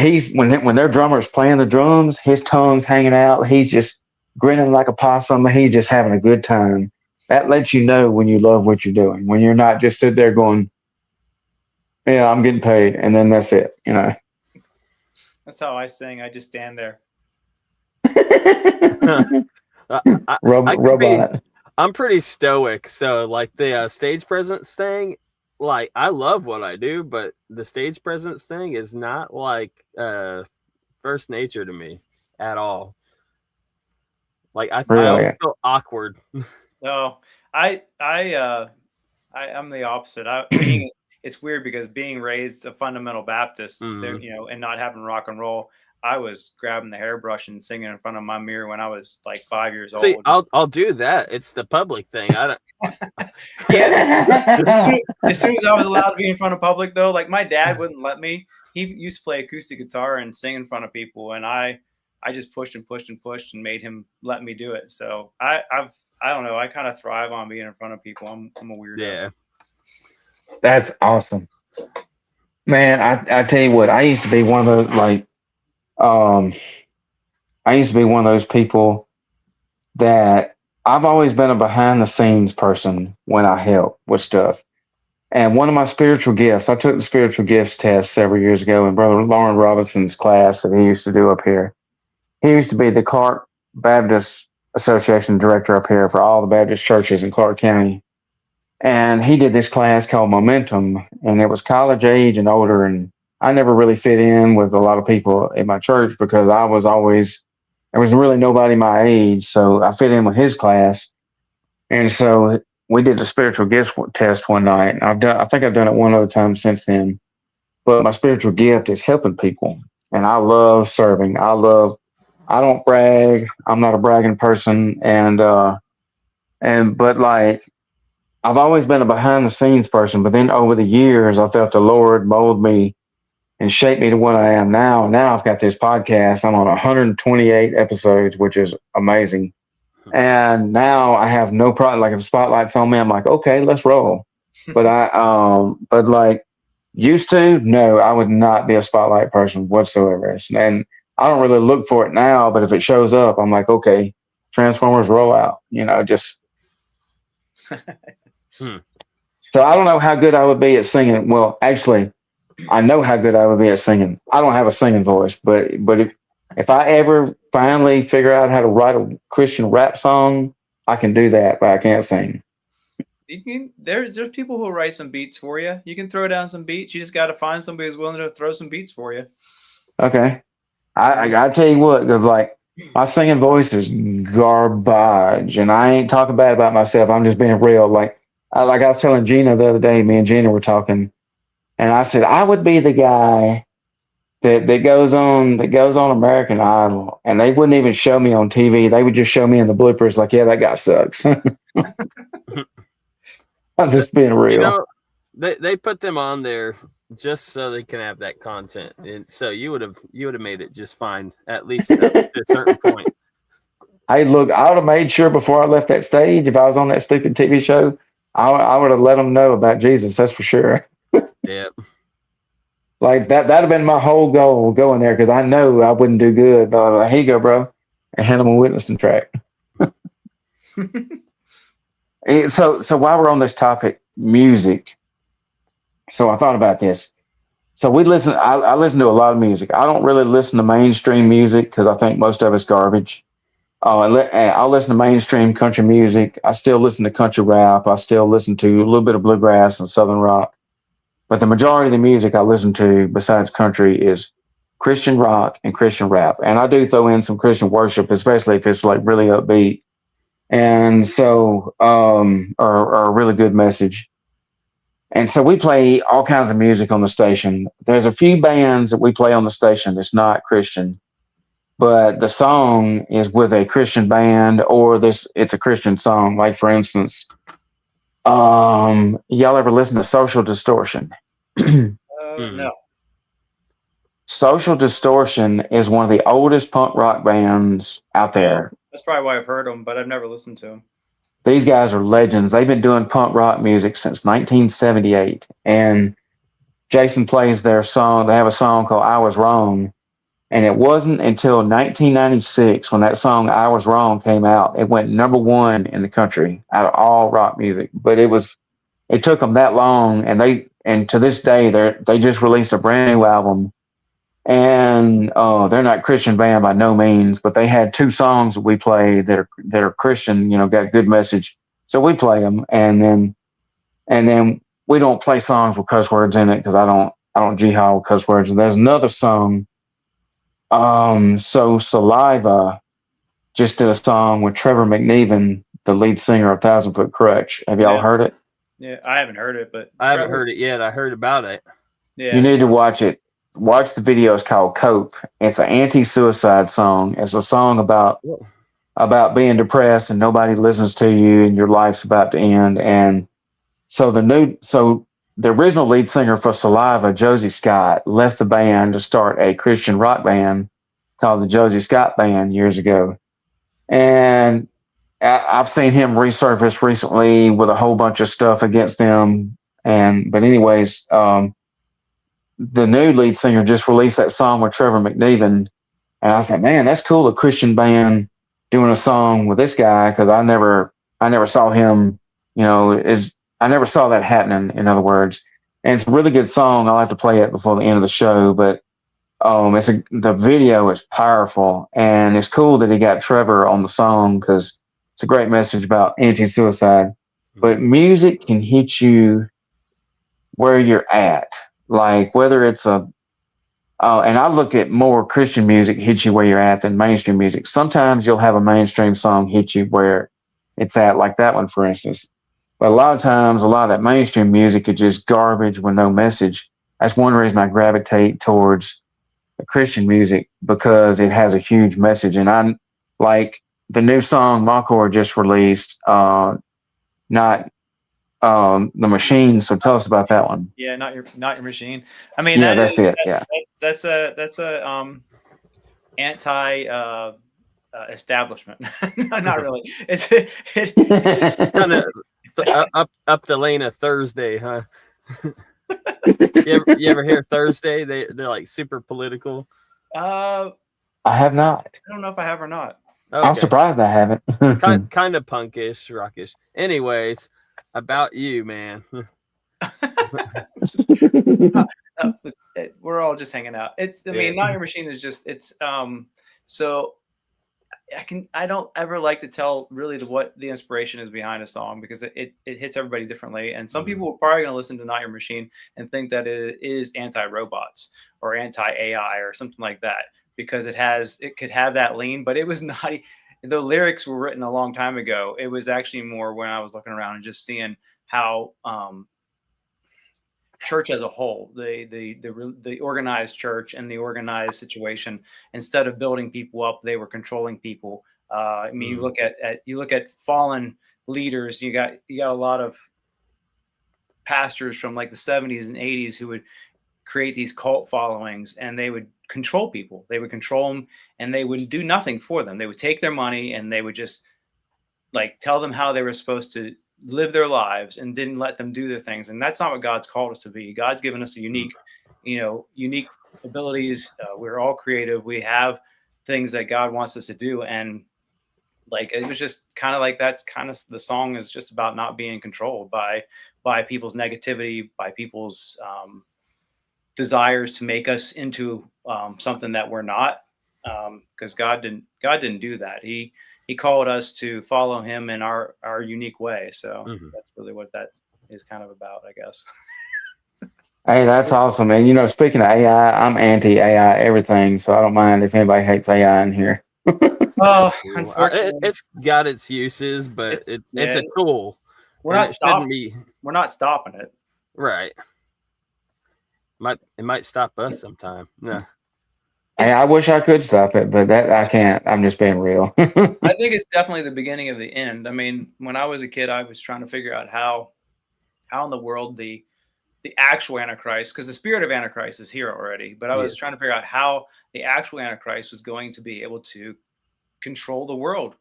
Speaker 1: their drummer's playing the drums, his tongue's hanging out. He's just grinning like a possum. He's just having a good time. That lets you know when you love what you're doing. When you're not just sitting there going, "Yeah, I'm getting paid," and then that's it. You know.
Speaker 2: That's how I sing. I just stand there.
Speaker 3: I'm pretty stoic, so like the stage presence thing. Like I love what I do, but the stage presence thing is not like first nature to me at all. Like I feel awkward.
Speaker 2: No, I'm the opposite. It's weird because being raised a fundamental Baptist, and not having rock and roll, I was grabbing the hairbrush and singing in front of my mirror when I was like 5 years old.
Speaker 3: See, I'll do that. It's the public thing. I don't.
Speaker 2: Yeah, as soon as I was allowed to be in front of public, though, like my dad wouldn't let me. He used to play acoustic guitar and sing in front of people, and I just pushed and made him let me do it. So I don't know. I kind of thrive on being in front of people. I'm a weirdo.
Speaker 3: Yeah,
Speaker 1: that's awesome, man. I tell you what, I used to be one of those people that I've always been a behind the scenes person when I help with stuff. And one of my spiritual gifts, I took the spiritual gifts test several years ago in Brother Lauren Robinson's class that he used to do up here. He used to be the Clark Baptist Association director up here for all the Baptist churches in Clark County. And he did this class called Momentum, and it was college age and older. And I never really fit in with a lot of people in my church because I was always there was really nobody my age, so I fit in with his class, and so we did the spiritual gifts test one night. I think I've done it one other time since then. But my spiritual gift is helping people, and I love serving. I don't brag. I'm not a bragging person, but like I've always been a behind the scenes person. But then over the years, I felt the Lord mold me and shape me to what I am now. Now I've got this podcast. I'm on 128 episodes, which is amazing. And now I have no problem. Like if the spotlight's on me, I'm like, okay, let's roll. But like used to, no, I would not be a spotlight person whatsoever. And I don't really look for it now, but if it shows up, I'm like, okay, Transformers roll out, just. So I don't know how good I would be at singing. Well, actually, I know how good I would be at singing. I don't have a singing voice, but if I ever finally figure out how to write a Christian rap song, I can do that, but I can't sing.
Speaker 2: There's people who write some beats for you. You can throw down some beats. You just got to find somebody who's willing to throw some beats for you.
Speaker 1: Okay, I tell you what, because like my singing voice is garbage, and I ain't talking bad about myself. I'm just being real. Like I was telling Gina the other day, me and Gina were talking, and I said I would be the guy that goes on American Idol, and they wouldn't even show me on TV. They would just show me in the bloopers, like, yeah, that guy sucks. I'm just being real.
Speaker 3: They put them on there just so they can have that content, and so you would have made it just fine, at least to a certain point.
Speaker 1: Hey, look, I would have made sure before I left that stage, if I was on that stupid TV show, I would have let them know about Jesus. That's for sure.
Speaker 3: Yeah.
Speaker 1: Like that'd have been my whole goal going there because I know I wouldn't do good. But like, here you go, bro, and hand them a witnessing track. So while we're on this topic, music. So I thought about this. So I listen to a lot of music. I don't really listen to mainstream music because I think most of it's garbage. I'll listen to mainstream country music. I still listen to country rap. I still listen to a little bit of bluegrass and southern rock. But the majority of the music I listen to besides country is Christian rock and Christian rap. And I do throw in some Christian worship, especially if it's like really upbeat. And so, or a really good message. And so we play all kinds of music on the station. There's a few bands that we play on the station that's not Christian, but the song is with a Christian band or it's a Christian song. Like for instance, y'all ever listen to Social Distortion?
Speaker 2: No.
Speaker 1: Social Distortion is one of the oldest punk rock bands out there.
Speaker 2: That's probably why I've heard them, but I've never listened to them.
Speaker 1: These guys are legends. They've been doing punk rock music since 1978. And Jason plays their song. They have a song called I Was Wrong. And it wasn't until 1996 when that song I Was Wrong came out. It went number one in the country out of all rock music. But it took them that long, and to this day they just released a brand new album. And they're not a Christian band by no means, but they had two songs that we play that are Christian, got a good message. So we play them, and then we don't play songs with cuss words in it because I don't jihad with cuss words. And there's another song. So Saliva just did a song with Trevor McNeven, the lead singer of Thousand Foot Crutch. Have y'all heard it?
Speaker 2: Yeah, I haven't heard it, but
Speaker 3: I haven't heard it yet. I heard about it.
Speaker 2: Yeah,
Speaker 1: you need to watch it. Watch the video. It's called Cope. It's an anti-suicide song. It's a song about being depressed and nobody listens to you and your life's about to end. And so the original lead singer for Saliva, Josie Scott, left the band to start a Christian rock band called the Josie Scott Band years ago. And I've seen him resurface recently with a whole bunch of stuff against them. But anyways, the new lead singer just released that song with Trevor McNeven. And I said, man, that's cool. A Christian band doing a song with this guy. Cause I never saw him, I never saw that happening, in other words. And it's a really good song. I'll have to play it before the end of the show, but the video is powerful, and it's cool that he got Trevor on the song because it's a great message about anti-suicide. But music can hit you where you're at, like whether it's a And I look at more Christian music hits you where you're at than mainstream music. Sometimes you'll have a mainstream song hit you where it's at, like that one, for instance. But a lot of times, a lot of that mainstream music is just garbage with no message. That's one reason I gravitate towards Christian music, because it has a huge message. And I'm like the new song Mawcore just released, not the machine. So tell us about that one.
Speaker 2: Yeah, not your machine. I mean,
Speaker 1: Yeah, that's it. Yeah.
Speaker 2: that's a anti establishment. No, not really. It's
Speaker 3: Kind of up the lane of Thursday, huh? You ever hear Thursday? They're like super political.
Speaker 2: I
Speaker 1: I have not.
Speaker 2: don't know if I have or not.
Speaker 3: Okay.
Speaker 1: I'm surprised I haven't.
Speaker 3: kind of punkish, rockish. Anyways, about you, man.
Speaker 2: We're all just hanging out. I mean, not your machine is just so I don't ever like to tell really what the inspiration is behind a song, because it hits everybody differently. And some people are probably going to listen to Not Your Machine and think that it is anti-robots or anti-AI or something like that, because it could have that lean, but it was not. The lyrics were written a long time ago. It was actually more when I was looking around and just seeing how church as a whole, the organized church and the organized situation, instead of building people up, they were controlling people. I mean, you look at fallen leaders. You got a lot of pastors from like the 70s and 80s who would create these cult followings, and they would control people. They would control them, and they would do nothing for them. They would take their money, and they would just like tell them how they were supposed to live their lives, and didn't let them do their things. And that's not what God's called us to be. God's given us a unique abilities. We're all creative. We have things that God wants us to do. And like, it was just kind of like, that's kind of the song is just about not being controlled by people's negativity, by people's desires to make us into something that we're not. Because God didn't do that. He called us to follow him in our unique way. So that's really what that is kind of about, I guess.
Speaker 1: Hey, that's awesome. And speaking of AI, I'm anti-AI everything, so I don't mind if anybody hates AI in here.
Speaker 2: Oh, unfortunately,
Speaker 3: it's got its uses, but it's a tool.
Speaker 2: We're not stopping it.
Speaker 3: Right. It might stop us sometime. Yeah.
Speaker 1: Hey, I wish I could stop it, but I can't. I'm just being real.
Speaker 2: I think it's definitely the beginning of the end. I mean, when I was a kid, I was trying to figure out how in the world the actual Antichrist, because the spirit of Antichrist is here already, but I was trying to figure out how the actual Antichrist was going to be able to control the world,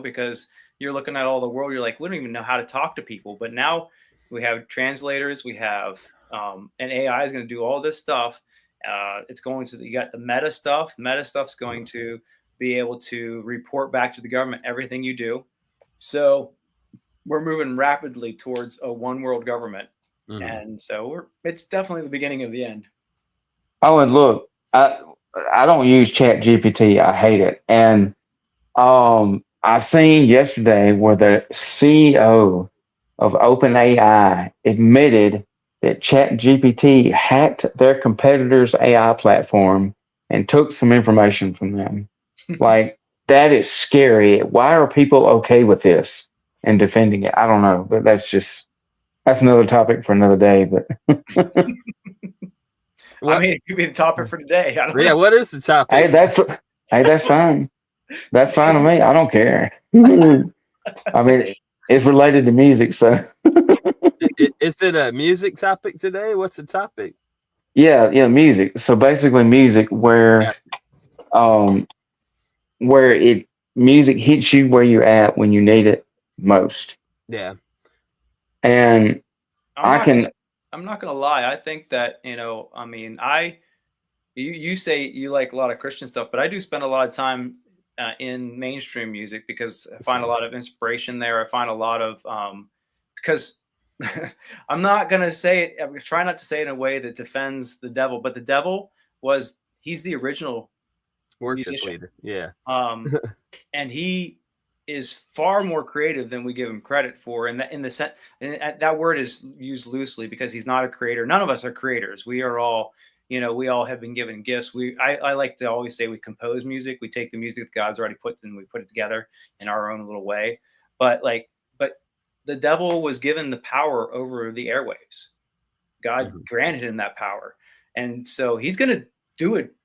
Speaker 2: because you're looking at all the world, you're like, we don't even know how to talk to people. But now we have translators, we have and AI is going to do all this stuff. It's going to, you got the meta stuff. Meta stuff's going to be able to report back to the government everything you do. So we're moving rapidly towards a one world government. And so it's definitely the beginning of the end.
Speaker 1: Oh, and look, I don't use Chat GPT. I hate it. And I seen yesterday where the CEO of OpenAI admitted that Chat GPT hacked their competitor's AI platform and took some information from them. Like, that is scary. Why are people okay with this and defending it? I don't know, but that's another topic for another day. But
Speaker 2: I mean, it could be the topic for today. I don't know.
Speaker 3: What is the topic?
Speaker 1: Hey, that's fine. That's fine to me. I don't care. I mean, it's related to music, so.
Speaker 3: Is it a music topic today? What's the topic?
Speaker 1: Yeah, music. So basically, music where music hits you where you're at when you need it most.
Speaker 3: Yeah.
Speaker 1: And
Speaker 2: I'm not gonna lie. I think that I mean, you say you like a lot of Christian stuff, but I do spend a lot of time in mainstream music, because I find a lot of inspiration there. I find a lot of because I'm not gonna say it. I'm trying not to say it in a way that defends the devil, but the devil he's the original
Speaker 3: worship
Speaker 2: musician.
Speaker 3: leader. Yeah.
Speaker 2: And he is far more creative than we give him credit for. And that word is used loosely, because he's not a creator. None of us are creators. We are all, we all have been given gifts. I like to always say we compose music. We take the music that God's already put and we put it together in our own little way. But the devil was given the power over the airwaves. God granted him that power. And so he's going to do it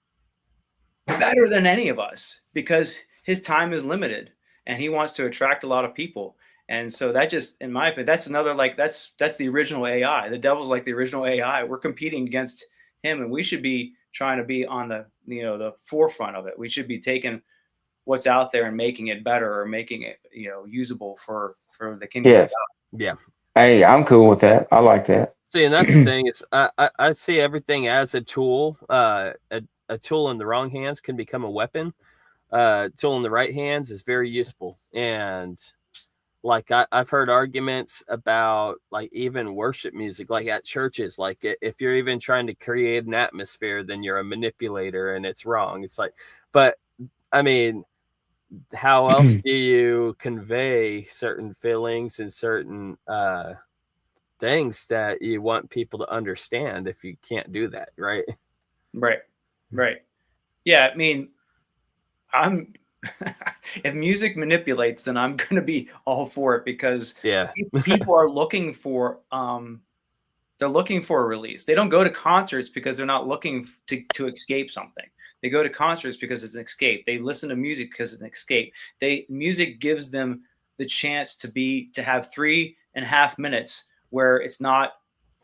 Speaker 2: better than any of us because his time is limited and he wants to attract a lot of people. And so that just, in my opinion, that's another, that's the original AI. The devil's like the original AI. We're competing against him, and we should be trying to be on the, the forefront of it. We should be taking what's out there and making it better, or making it, usable for the kingdom.
Speaker 1: Yes.
Speaker 3: Yeah.
Speaker 1: Hey, I'm cool with that. I like that.
Speaker 3: See, and that's the thing. It's I see everything as a tool. A tool in the wrong hands can become a weapon. A tool in the right hands is very useful. And like I've heard arguments about like even worship music, like at churches, like if you're even trying to create an atmosphere, then you're a manipulator and it's wrong. It's like, but I mean, how else do you convey certain feelings and certain things that you want people to understand if you can't do that? Right.
Speaker 2: Yeah. I mean, if music manipulates, then I'm going to be all for it, because people are looking for, they're looking for a release. They don't go to concerts because they're not looking to escape something. They go to concerts because it's an escape. They listen to music because it's an escape. Music gives them the chance to have 3.5 minutes where it's not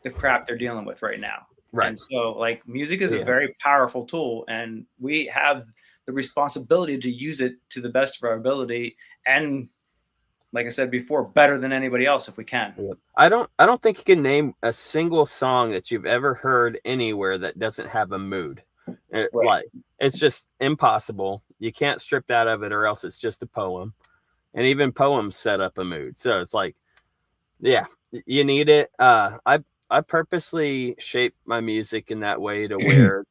Speaker 2: the crap they're dealing with right now.
Speaker 3: Right.
Speaker 2: And so like music is a very powerful tool, and we have the responsibility to use it to the best of our ability. And like I said before, better than anybody else if we can.
Speaker 3: I don't think you can name a single song that you've ever heard anywhere that doesn't have a mood. Like it's just impossible. You can't strip that of it, or else it's just a poem. And even poems set up a mood. So it's like, yeah, you need it. I purposely shape my music in that way to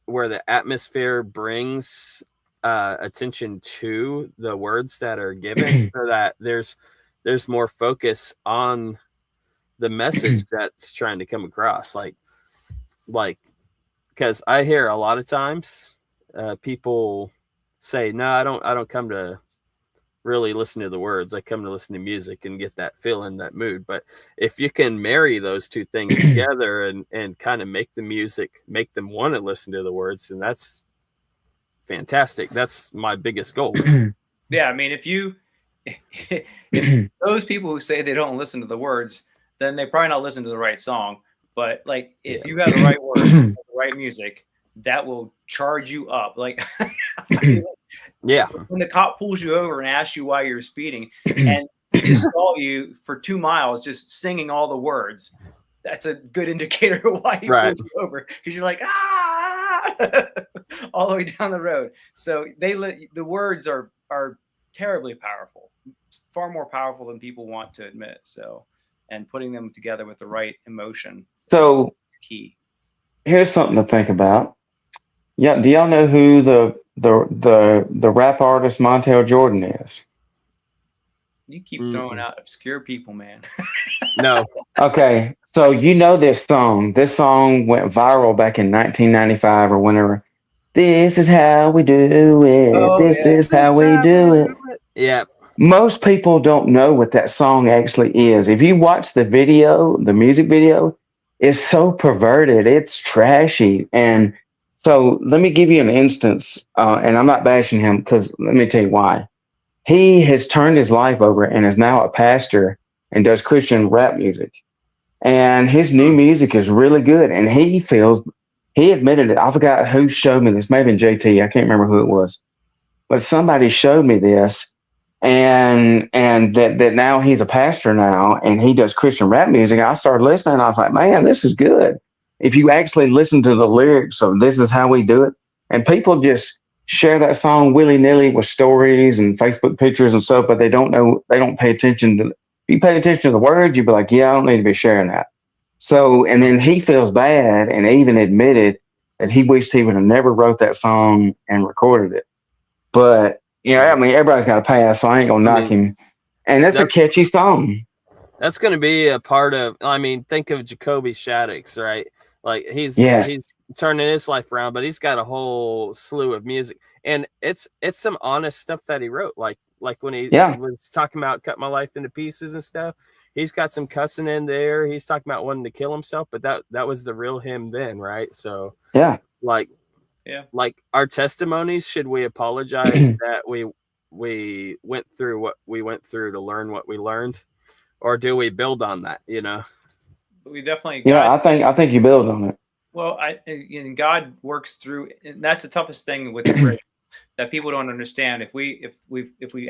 Speaker 3: where the atmosphere brings attention to the words that are given, so that there's more focus on the message that's trying to come across. Like because I hear a lot of times people say, no, I don't come to really listen to the words. I come to listen to music and get that feeling, that mood. But if you can marry those two things together and kind of make the music, make them want to listen to the words, and that's fantastic. That's my biggest goal.
Speaker 2: Yeah. I mean, if those people who say they don't listen to the words, then they probably not listen to the right song. But like, if you have the right words, the right music, that will charge you up. Like,
Speaker 3: yeah.
Speaker 2: When the cop pulls you over and asks you why you're speeding, and he just saw you for 2 miles just singing all the words, that's a good indicator of why he pulls you over, because you're like, all the way down the road. So the words are terribly powerful, far more powerful than people want to admit. So, and putting them together with the right emotion is key.
Speaker 1: Here's something to think about. Yeah, do y'all know who the rap artist Montel Jordan is?
Speaker 2: You keep throwing out obscure people, man.
Speaker 3: No.
Speaker 1: Okay, so this song. This song went viral back in 1995 or whenever. This is how we do it. This is how we do it.
Speaker 3: Yeah.
Speaker 1: Most people don't know what that song actually is. If you watch the video, the music video, it's so perverted. It's trashy. And so let me give you an instance, and I'm not bashing him, because let me tell you why. He has turned his life over and is now a pastor and does Christian rap music. And his new music is really good. And he admitted it. I forgot who showed me this. Maybe JT. I can't remember who it was. But somebody showed me this. And that now he's a pastor now, and he does Christian rap music. I started listening, and I was like, man, this is good. If you actually listen to the lyrics of This Is How We Do It, and people just share that song willy-nilly with stories and Facebook pictures and stuff, but they don't pay attention to, if you pay attention to the words, you'd be like, yeah, I don't need to be sharing that. So, and then he feels bad and even admitted that he wished he would have never wrote that song and recorded it. But, I mean, everybody's got a pass, so I ain't going to knock him. And that's a catchy song.
Speaker 3: That's going to be a part of, think of Jacoby Shaddix, right? Like he's turning his life around, but he's got a whole slew of music, and it's some honest stuff that he wrote. Like when he was talking about cut my life into pieces and stuff, he's got some cussing in there. He's talking about wanting to kill himself, but that was the real him then, right? So like our testimonies, should we apologize that we went through what we went through to learn what we learned, or do we build on that?
Speaker 2: We definitely
Speaker 1: I think you build on it.
Speaker 2: Well, God works through, and that's the toughest thing with grace that people don't understand. If we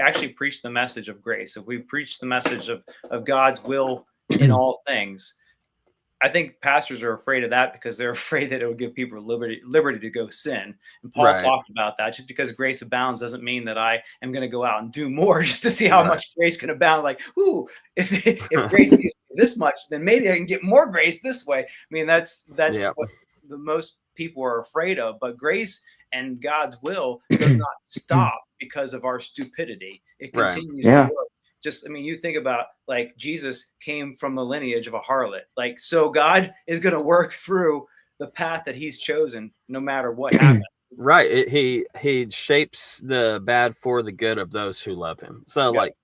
Speaker 2: actually preach the message of grace, if we preach the message of God's will in all things, I think pastors are afraid of that because they're afraid that it would give people liberty to go sin. And Paul talked about that. Just because grace abounds doesn't mean that I am going to go out and do more just to see how much grace can abound. Like, ooh, if grace gives me this much, then maybe I can get more grace this way. I mean, that's what the most people are afraid of. But grace and God's will does not stop because of our stupidity. It continues to work. You think about, like, Jesus came from the lineage of a harlot. Like, so God is going to work through the path that he's chosen no matter what happens.
Speaker 3: Right. He shapes the bad for the good of those who love him. So like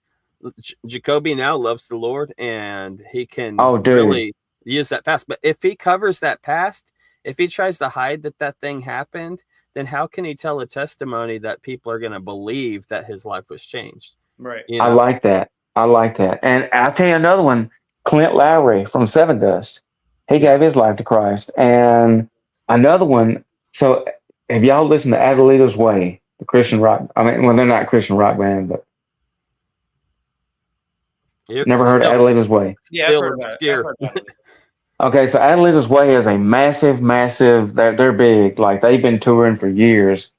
Speaker 3: Jacoby now loves the Lord, and he can really use that past. But if he covers that past, if he tries to hide that thing happened, then how can he tell a testimony that people are going to believe that his life was changed?
Speaker 2: Right.
Speaker 1: I like that. And I'll tell you another one, Clint Lowry from Seven Dust. He gave his life to Christ. And another one, so have y'all listened to Adelita's Way, the Christian rock? I mean, well, they're not a Christian rock band, but never heard of Adelita's Way?
Speaker 2: Yeah, I've heard about it.
Speaker 1: Okay, so Adelita's Way is a massive, they're big. Like, they've been touring for years.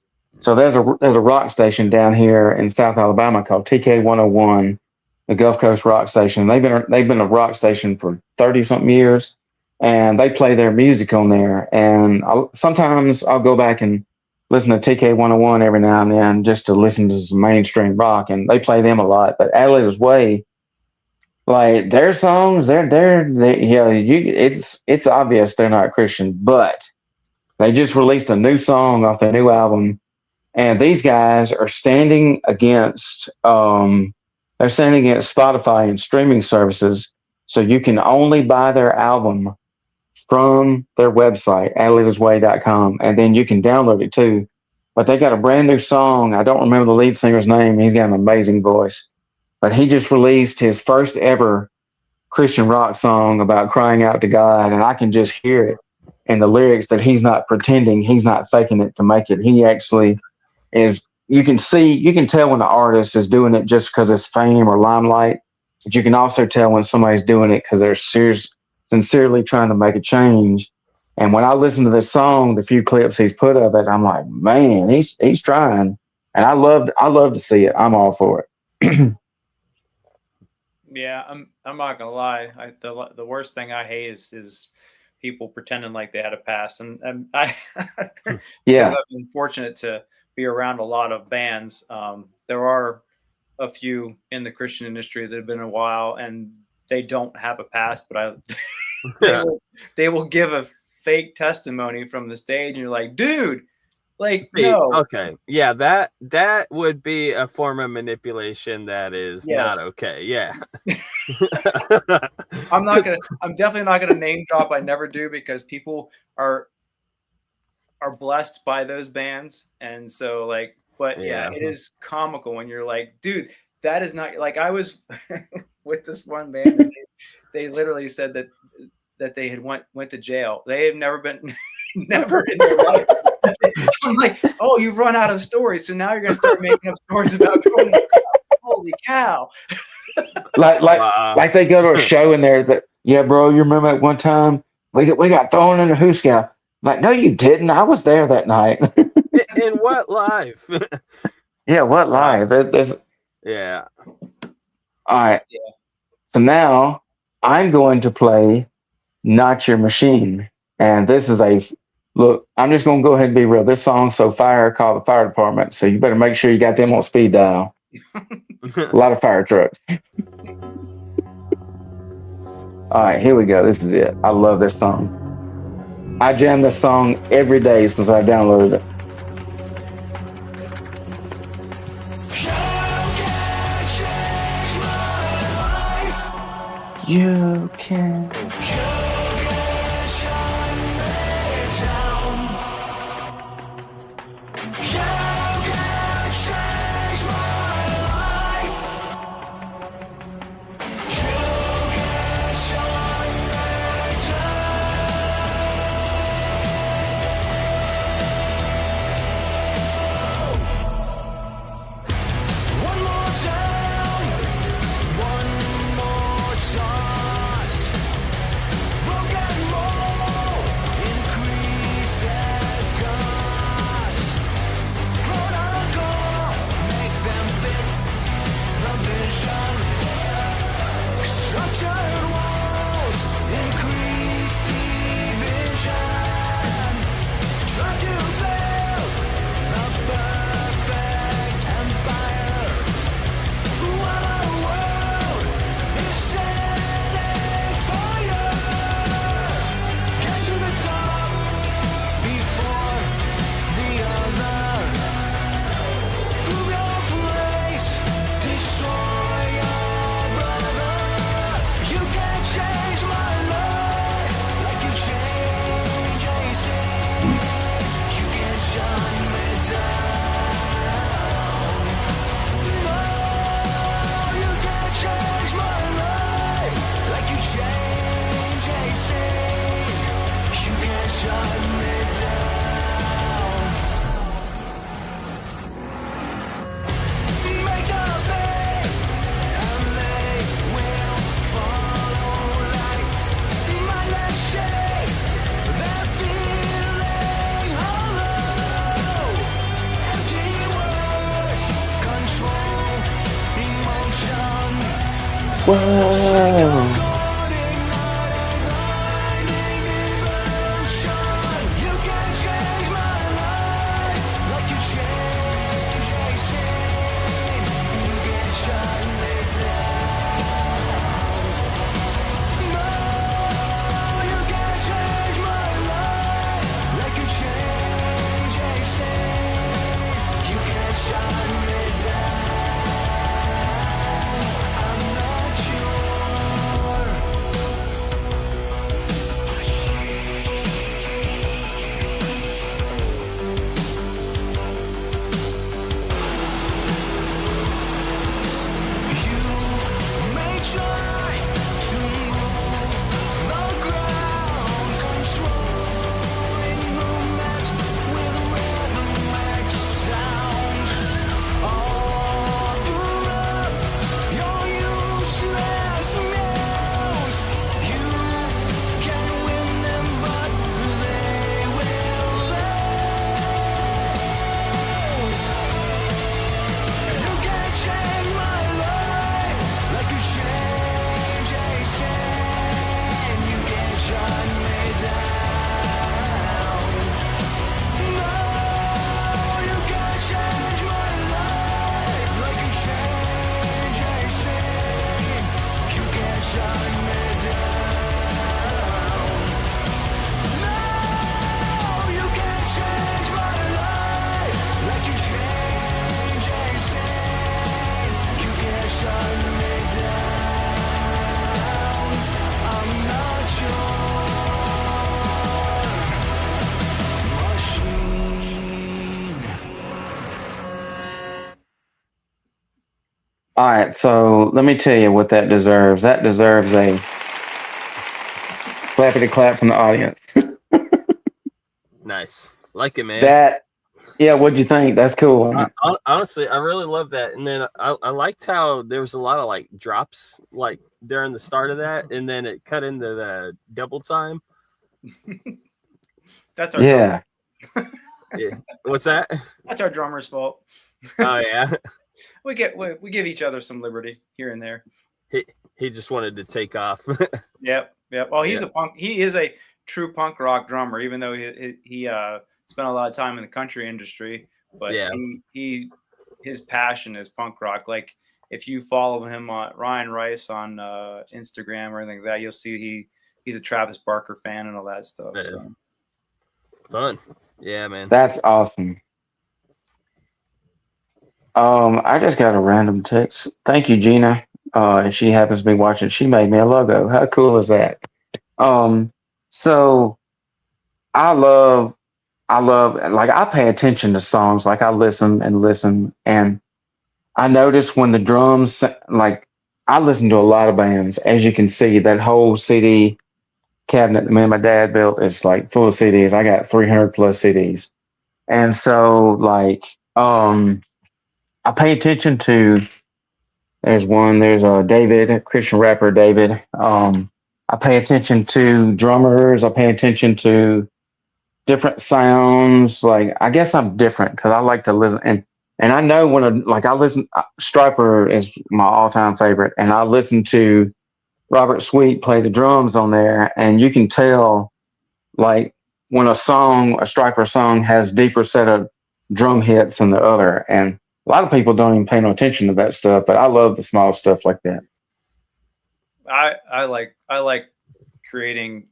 Speaker 1: So there's a rock station down here in South Alabama called TK 101, the Gulf Coast Rock Station. They've been a rock station for 30-something years, and they play their music on there. And sometimes I'll go back and listen to TK 101 every now and then just to listen to some mainstream rock, and they play them a lot. But Adelita's Way, like, their songs, it's obvious they're not Christian, but they just released a new song off their new album. And these guys are standing against Spotify and streaming services, so you can only buy their album from their website, adelitasway.com, and then you can download it too. But they got a brand new song. I don't remember the lead singer's name. He's got an amazing voice. But he just released his first ever Christian rock song about crying out to God, and I can just hear it in the lyrics that he's not pretending, he's not faking it to make it. He actually is. You can tell when the artist is doing it just because it's fame or limelight, but you can also tell when somebody's doing it because they're sincerely trying to make a change. And when I listen to this song, the few clips he's put of it, I'm like, man, he's trying, and I love to see it. I'm all for it.
Speaker 2: Yeah, I'm not gonna lie. The worst thing I hate is people pretending like they had a past, and I because I've been fortunate to be around a lot of bands. There are a few in the Christian industry that have been a while, and they don't have a past, but they will give a fake testimony from the stage, and you're like, dude, like, no.
Speaker 3: Okay, yeah, that would be a form of manipulation that is not okay. Yeah.
Speaker 2: I'm definitely not gonna name drop. I never do, because people are blessed by those bands, and so, like, but yeah, it is comical when you're like, dude, that is not, like, I was with this one band, and they literally said that they had went to jail. They have never in their life. I'm like, oh, you've run out of stories, so now you're gonna start making up stories about going to jail. Holy cow. like they go to a show and they're that, yeah, bro, you remember that one time we got thrown in a hooscow? Like, no, you didn't. I was there that night.
Speaker 3: In what life?
Speaker 1: Yeah, what life?
Speaker 3: Yeah.
Speaker 1: All right. Yeah. So now I'm going to play Not Your Machine. And this is look, I'm just going to go ahead and be real. This song's so fire, call the fire department. So you better make sure you got them on speed dial. A lot of fire trucks. All right, here we go. This is it. I love this song. I jam this song every day since I downloaded it. You can. Whoa. All right, so let me tell you what that deserves. That deserves a clappity clap from the audience.
Speaker 3: Nice. Like it, man.
Speaker 1: That, yeah, what'd you think? That's cool.
Speaker 3: Honestly, I really love that. And then I liked how there was a lot of like drops like during the start of that, and then it cut into the double time.
Speaker 2: That's our
Speaker 1: Yeah.
Speaker 3: Yeah. What's that?
Speaker 2: That's our drummer's fault.
Speaker 3: Oh yeah.
Speaker 2: we give each other some liberty here and there.
Speaker 3: He just wanted to take off.
Speaker 2: Yep. Well, he's a punk. He is a true punk rock drummer, even though he spent a lot of time in the country industry. But
Speaker 3: yeah,
Speaker 2: his passion is punk rock. Like if you follow him on Ryan Rice on Instagram or anything like that, you'll see he's a Travis Barker fan and all that stuff.
Speaker 3: yeah.
Speaker 2: So.
Speaker 3: Fun. Yeah, man.
Speaker 1: That's awesome. I just got a random text. Thank you, Gina. And she happens to be watching. She made me a logo. How cool is that? Um, so I love, like, I pay attention to songs. Like, I listen and listen, and I notice when the drums, like, I listen to a lot of bands. As you can see, that whole CD cabinet that me and my dad built is like full of CDs. I got 300 plus CDs. And so, like, I pay attention to, there's a David, a Christian rapper, David. I pay attention to drummers. I pay attention to different sounds. Like, I guess I'm different because I like to listen, and I know when I listen. Striper is my all time favorite, and I listen to Robert Sweet play the drums on there, and you can tell, like, when a Striper song has deeper set of drum hits than the other, and a lot of people don't even pay no attention to that stuff, but I love the small stuff like that.
Speaker 2: I like creating,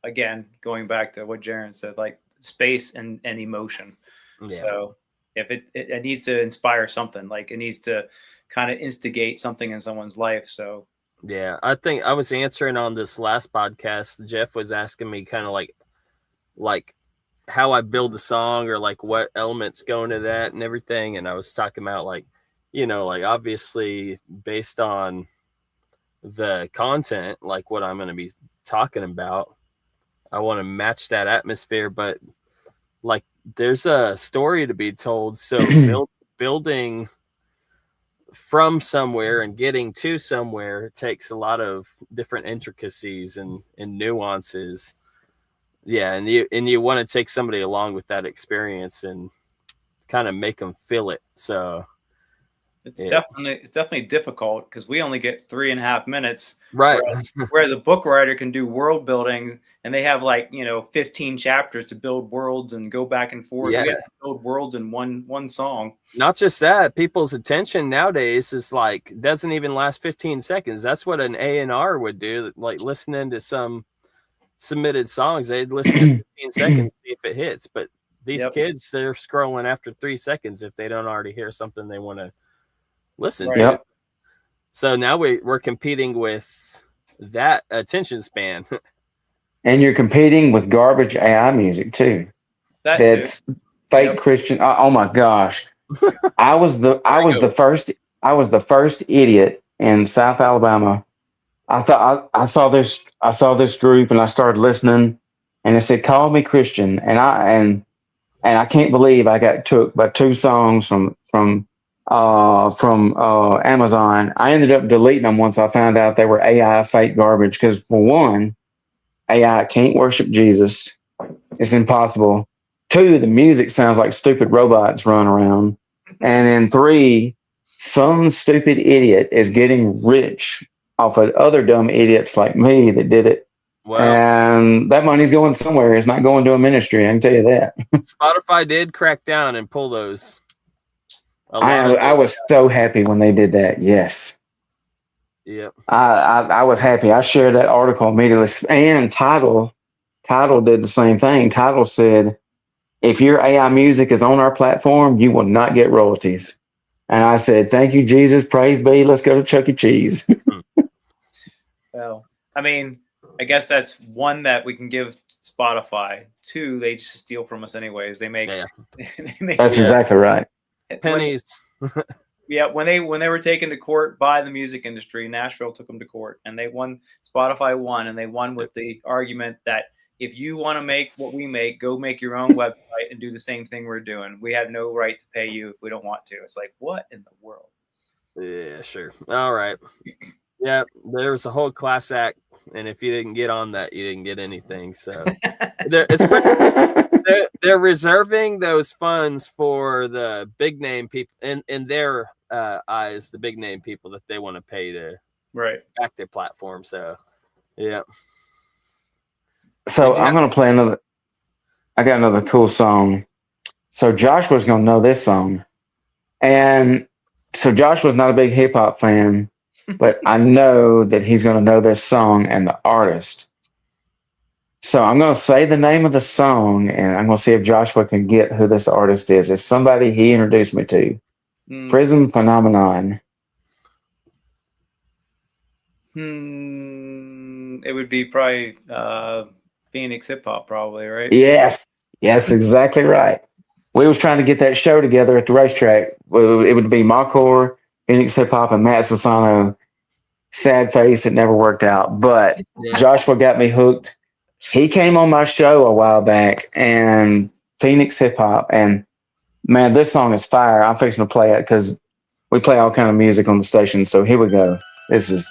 Speaker 2: again, going back to what Jaron said, like space and emotion.
Speaker 3: Yeah.
Speaker 2: So if it needs to inspire something, like it needs to kind of instigate something in someone's life. So
Speaker 3: Yeah, I think I was answering on this last podcast. Jeff was asking me kind of like how I build a song, or like what elements go into that and everything. And I was talking about, like, like, obviously based on the content, like what I'm going to be talking about, I want to match that atmosphere, but like there's a story to be told. So building from somewhere and getting to somewhere takes a lot of different intricacies and nuances. Yeah, and you want to take somebody along with that experience and kind of make them feel it. So
Speaker 2: it's definitely difficult because we only get 3.5 minutes.
Speaker 3: Right.
Speaker 2: Whereas a book writer can do world building, and they have 15 chapters to build worlds and go back and forth.
Speaker 3: Yeah.
Speaker 2: We have to build worlds in one song.
Speaker 3: Not just that, people's attention nowadays is like doesn't even last 15 seconds. That's what an A&R would do. Like listening to some submitted songs, they'd listen to 15 seconds, see if it hits. But these kids, they're scrolling after 3 seconds if they don't already hear something they want to listen to.
Speaker 1: Yep.
Speaker 3: So now we're competing with that attention span.
Speaker 1: And you're competing with garbage AI music too. That's fake Christian. Oh my gosh. I was the first idiot in South Alabama. I saw this group, and I started listening, and it said, "Call me Christian," and I can't believe I got took by 2 songs from Amazon. I ended up deleting them once I found out they were AI fake garbage. Because for one, AI can't worship Jesus. It's impossible. 2, the music sounds like stupid robots running around. And then 3, some stupid idiot is getting rich off of other dumb idiots like me that did it. Wow. And that money's going somewhere. It's not going to a ministry. I can tell you that.
Speaker 3: Spotify did crack down and pull those.
Speaker 1: I was so happy when they did that. Yes.
Speaker 3: Yep.
Speaker 1: I was happy. I shared that article immediately. And Tidal did the same thing. Tidal said, if your AI music is on our platform, you will not get royalties. And I said, thank you, Jesus. Praise be. Let's go to Chuck E. Cheese.
Speaker 2: Well, I mean, I guess that's one that we can give Spotify. 2, they just steal from us anyways. They make.
Speaker 1: That's exactly right.
Speaker 3: Pennies.
Speaker 2: When they were taken to court by the music industry, Nashville took them to court, and they won. Spotify won, and they won with the argument that if you want to make what we make, go make your own website and do the same thing we're doing. We have no right to pay you if we don't want to. It's like, what in the world?
Speaker 3: Yeah, sure. All right. Yeah, there was a whole class act, and if you didn't get on that, you didn't get anything. So they're reserving those funds for the big name people in their eyes, the big name people that they want to pay to back their platform. So, yeah.
Speaker 1: So I'm going to play another. I got another cool song. So Joshua's going to know this song. And so Joshua's not a big hip hop fan, but I know that he's going to know this song and the artist. So I'm going to say the name of the song, and I'm going to see if Joshua can get who this artist is. It's somebody he introduced me to. Prism Phenomenon.
Speaker 2: It would be probably Phoenix Hip Hop, probably, right?
Speaker 1: Yes, exactly right. We was trying to get that show together at the racetrack. Well, it would be Mawcore, Phoenix Hip Hop, and Matt Sassano. Sad face, it never worked out. But Joshua got me hooked. He came on my show a while back, and Phoenix Hip Hop, and man, this song is fire. I'm fixing to play it because we play all kind of music on the station. So here we go. This is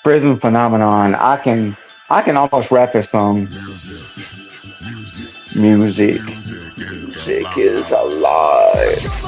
Speaker 1: Prism Phenomenon. I can almost rap this song. Music is alive.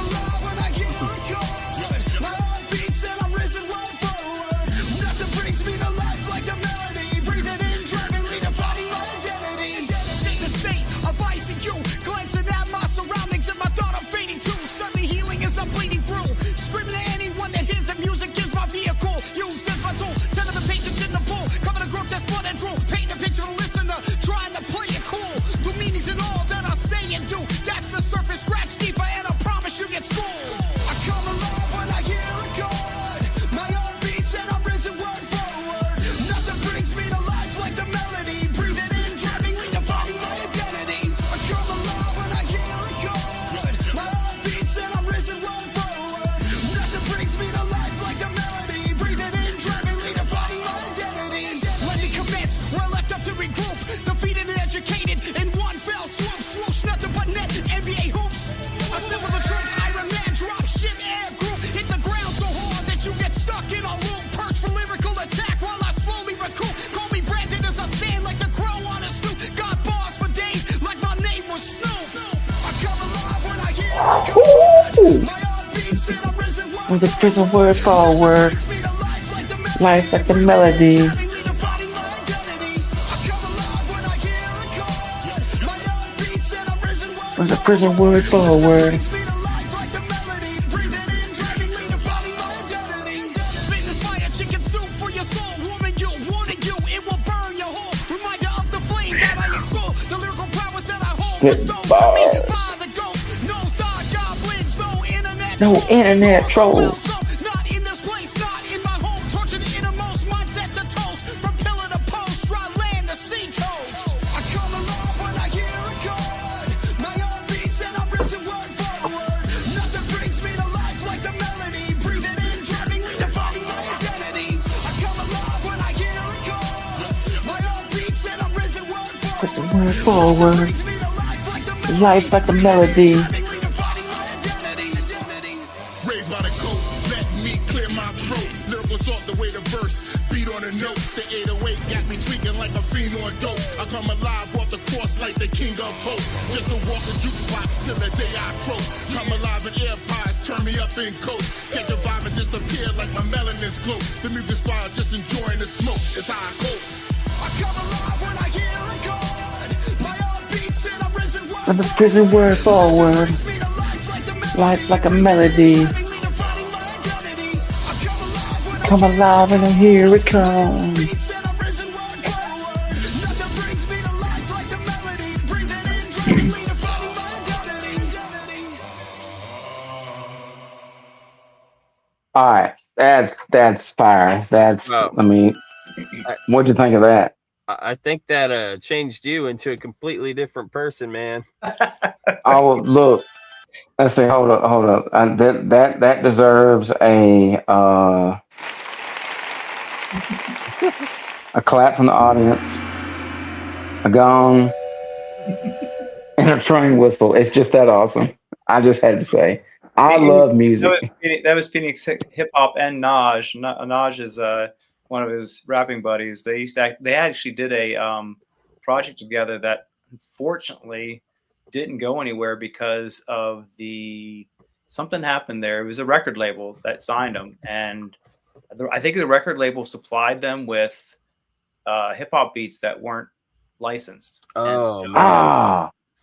Speaker 1: With the prison word forward, life like the melody. With the prison word forward. Spit bars. No internet trolls. Put the word forward. Life like a melody. When the prison word forward, life like a melody. Come alive and here it comes. All right, that's fire. That's what'd you think of that?
Speaker 3: I think that changed you into a completely different person, man.
Speaker 1: Oh, look. Let's see. Hold up. That deserves a clap from the audience, a gong, and a train whistle. It's just that awesome. I just had to say, I love music.
Speaker 2: That was Phoenix Hip Hop and Naj. Naj is one of his rapping buddies. They actually did a project together that unfortunately didn't go anywhere because of something happened there. It was a record label that signed them, and I think the record label supplied them with hip hop beats that weren't licensed.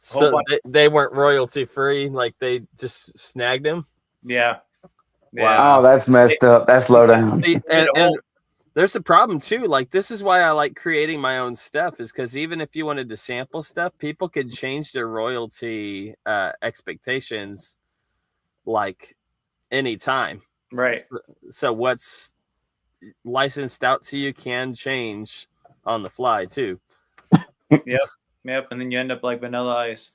Speaker 3: So they weren't royalty free. Like they just snagged him.
Speaker 2: Yeah.
Speaker 1: Wow, that's messed up. That's low down.
Speaker 3: There's the problem too. Like, this is why I like creating my own stuff, is because even if you wanted to sample stuff, people could change their royalty expectations like anytime.
Speaker 2: Right.
Speaker 3: So what's licensed out to you can change on the fly too.
Speaker 2: Yep. And then you end up like Vanilla Ice.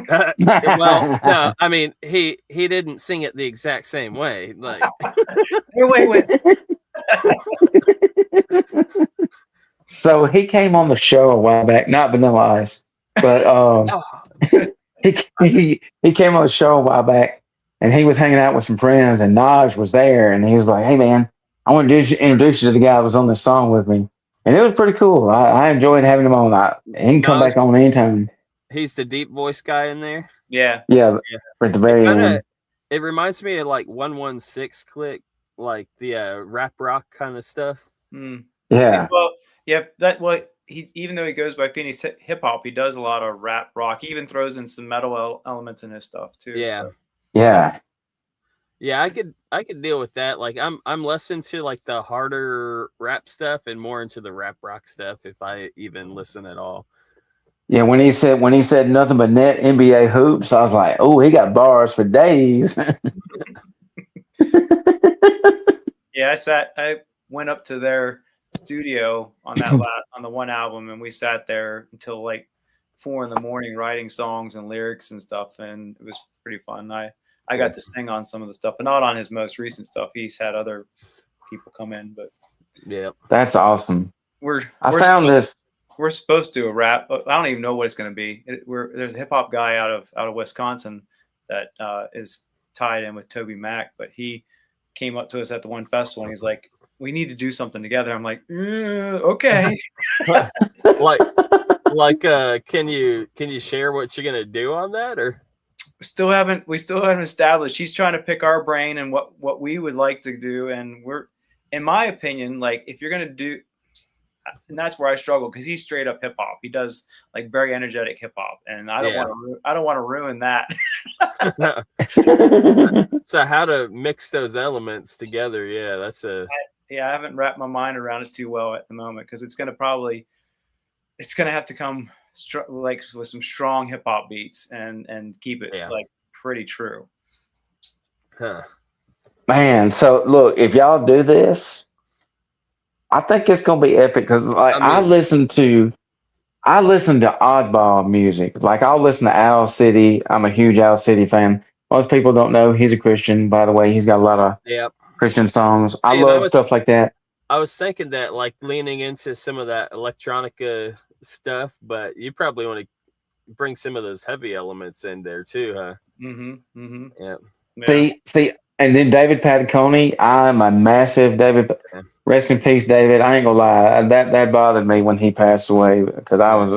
Speaker 3: Well, no, I mean he didn't sing it the exact same way. Like,
Speaker 2: wait.
Speaker 1: So he came on the show a while back, not Vanilla Ice, but he came on the show a while back, and he was hanging out with some friends, and Naj was there, and he was like, "Hey man, I want to introduce you to the guy that was on this song with me," and it was pretty cool. I enjoyed having him on. He can come back on anytime.
Speaker 3: He's the deep voice guy in there.
Speaker 2: Yeah.
Speaker 1: At the very end.
Speaker 3: It reminds me of like 116 Click, like the rap rock kind of stuff.
Speaker 1: Yeah.
Speaker 2: Well, even though he goes by Phoenix hip hop, he does a lot of rap rock. He even throws in some metal elements in his stuff too.
Speaker 3: Yeah.
Speaker 2: So.
Speaker 3: Yeah, I could deal with that. Like, I'm less into like the harder rap stuff and more into the rap rock stuff, if I even listen at all.
Speaker 1: Yeah, when he said nothing but net NBA hoops, I was like, oh, he got bars for days.
Speaker 2: Yeah, I went up to their studio on the one album, and we sat there until like 4 a.m. writing songs and lyrics and stuff, and it was pretty fun. I got to sing on some of the stuff, but not on his most recent stuff. He's had other people come in, but
Speaker 3: yeah,
Speaker 1: that's awesome.
Speaker 2: I
Speaker 1: found this.
Speaker 2: We're supposed to do a rap. I don't even know what it's going to be. There's a hip hop guy out of Wisconsin that is tied in with Toby Mac, but he came up to us at the one festival and he's like, "We need to do something together." I'm like, okay.
Speaker 3: Can you share what you're gonna do on that, or?
Speaker 2: We still haven't established. He's trying to pick our brain and what we would like to do, and we're, in my opinion, like, if you're gonna do. And that's where I struggle, because he's straight up hip hop. He does like very energetic hip hop, and I don't want to ruin that.
Speaker 3: So how to mix those elements together? Yeah, I
Speaker 2: haven't wrapped my mind around it too well at the moment, because it's gonna have to come like with some strong hip hop beats and keep it like pretty true.
Speaker 1: Man, so look, if y'all do this, I think it's gonna be epic, because I listen to oddball music. Like, I'll listen to Owl City. I'm a huge Owl City fan. Most people don't know he's a Christian, by the way. He's got a lot of Christian songs. I love stuff like that.
Speaker 3: I was thinking that, like, leaning into some of that electronica stuff, but you probably want to bring some of those heavy elements in there too, huh? Yeah.
Speaker 1: See, and then David Patacone. I'm a massive David. Rest in peace, David. I ain't gonna lie, that bothered me when he passed away, because I was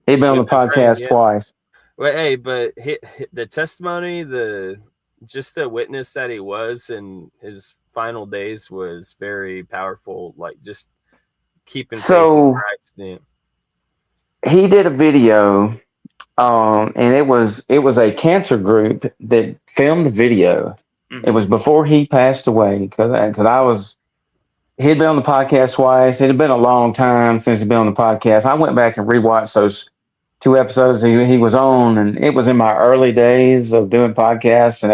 Speaker 1: he'd been on the podcast twice.
Speaker 3: Well, hey, but the testimony, just the witness that he was in his final days was very powerful. Like, just keeping faith in Christ. Yeah.
Speaker 1: He did a video, and it was a cancer group that filmed the video. It was before he passed away, because he'd been on the podcast twice. It had been a long time since he'd been on the podcast. I went back and rewatched those 2 episodes he was on, and it was in my early days of doing podcasts, and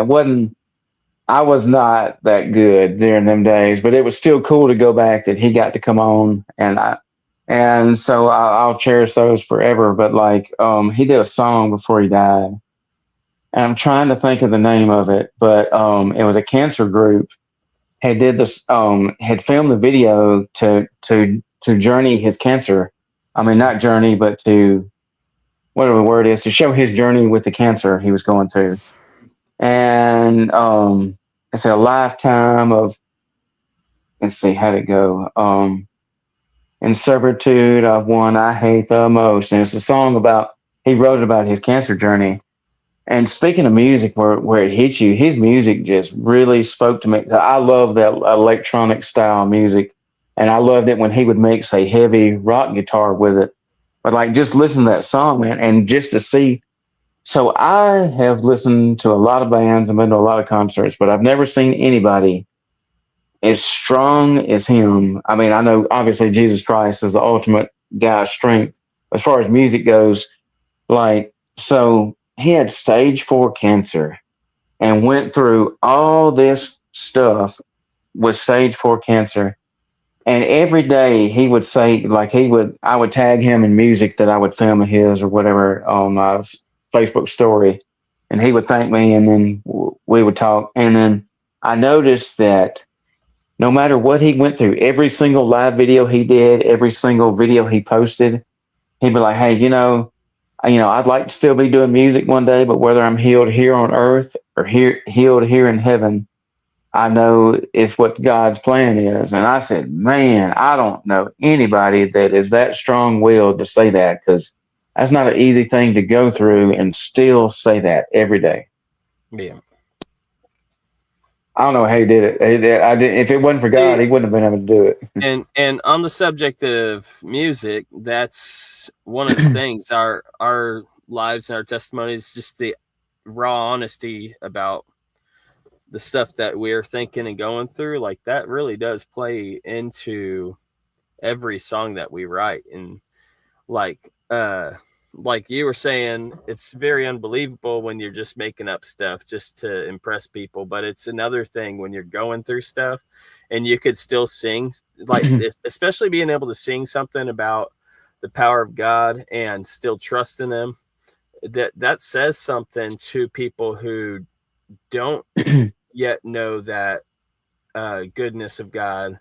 Speaker 1: I was not that good during them days, but it was still cool to go back that he got to come on, and so I'll cherish those forever. But like, he did a song before he died, and I'm trying to think of the name of it, but it was a cancer group had filmed the video to journey his cancer. I mean, not journey, but to whatever the word is, to show his journey with the cancer he was going through. And it's a lifetime of, let's see, how'd it go? In servitude of one I hate the most. And it's a song he wrote about his cancer journey. And speaking of music, where it hits you, his music just really spoke to me. I love that electronic style music, and I loved it when he would mix a heavy rock guitar with it. But like, just listen to that song, man, and just to see. So I have listened to a lot of bands and been to a lot of concerts, but I've never seen anybody as strong as him. I mean, I know obviously Jesus Christ is the ultimate guy of strength as far as music goes. Like, so he had stage 4 cancer and went through all this stuff with stage 4 cancer. And every day he would say, like, I would tag him in music that I would film of his or whatever on my Facebook story. And he would thank me, and then we would talk. And then I noticed that no matter what he went through, every single live video he did, every single video he posted, he'd be like, "Hey, I'd like to still be doing music one day, but whether I'm healed here on earth or healed here in heaven, I know it's what God's plan is." And I said, "Man, I don't know anybody that is that strong-willed to say that, because that's not an easy thing to go through and still say that every day."
Speaker 3: Yeah.
Speaker 1: I don't know how he did it. I did. If it wasn't for God, he wouldn't have been able to do it.
Speaker 3: And on the subject of music, that's one of the things our lives and our testimonies, just the raw honesty about the stuff that we're thinking and going through. Like, that really does play into every song that we write. And like you were saying, it's very unbelievable when you're just making up stuff just to impress people. But it's another thing when you're going through stuff and you could still sing, like, especially being able to sing something about the power of God and still trust in Him. That says something to people who don't yet know that goodness of God,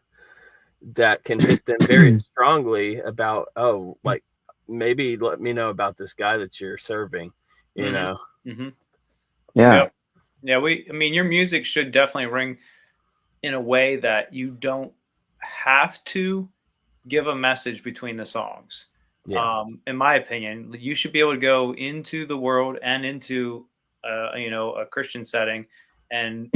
Speaker 3: that can hit them very strongly about, oh, like, maybe let me know about this guy that you're serving, you know?
Speaker 2: Mm-hmm.
Speaker 1: Yeah.
Speaker 2: Yeah. Your music should definitely ring in a way that you don't have to give a message between the songs.
Speaker 3: Yeah.
Speaker 2: In my opinion, you should be able to go into the world and into, a Christian setting, and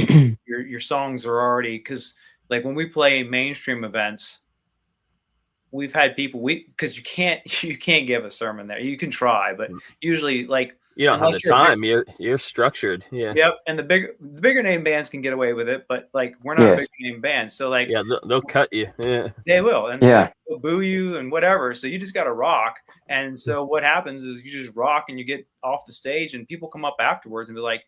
Speaker 2: your songs are already, because like when we play mainstream events, we've had people, because you can't give a sermon there. You can try, but usually, like,
Speaker 3: You don't have the
Speaker 2: unless you're
Speaker 3: time. You're structured. Yeah.
Speaker 2: yep. And the bigger name bands can get away with it, but like we're not a
Speaker 1: Yes.
Speaker 2: bigger name band, so like
Speaker 3: Yeah, they'll cut you. Yeah.
Speaker 2: they will, and
Speaker 1: Yeah.
Speaker 2: they'll boo you and whatever. So you just got to rock. And so what happens is you just rock and you get off the stage, and people come up afterwards and be like,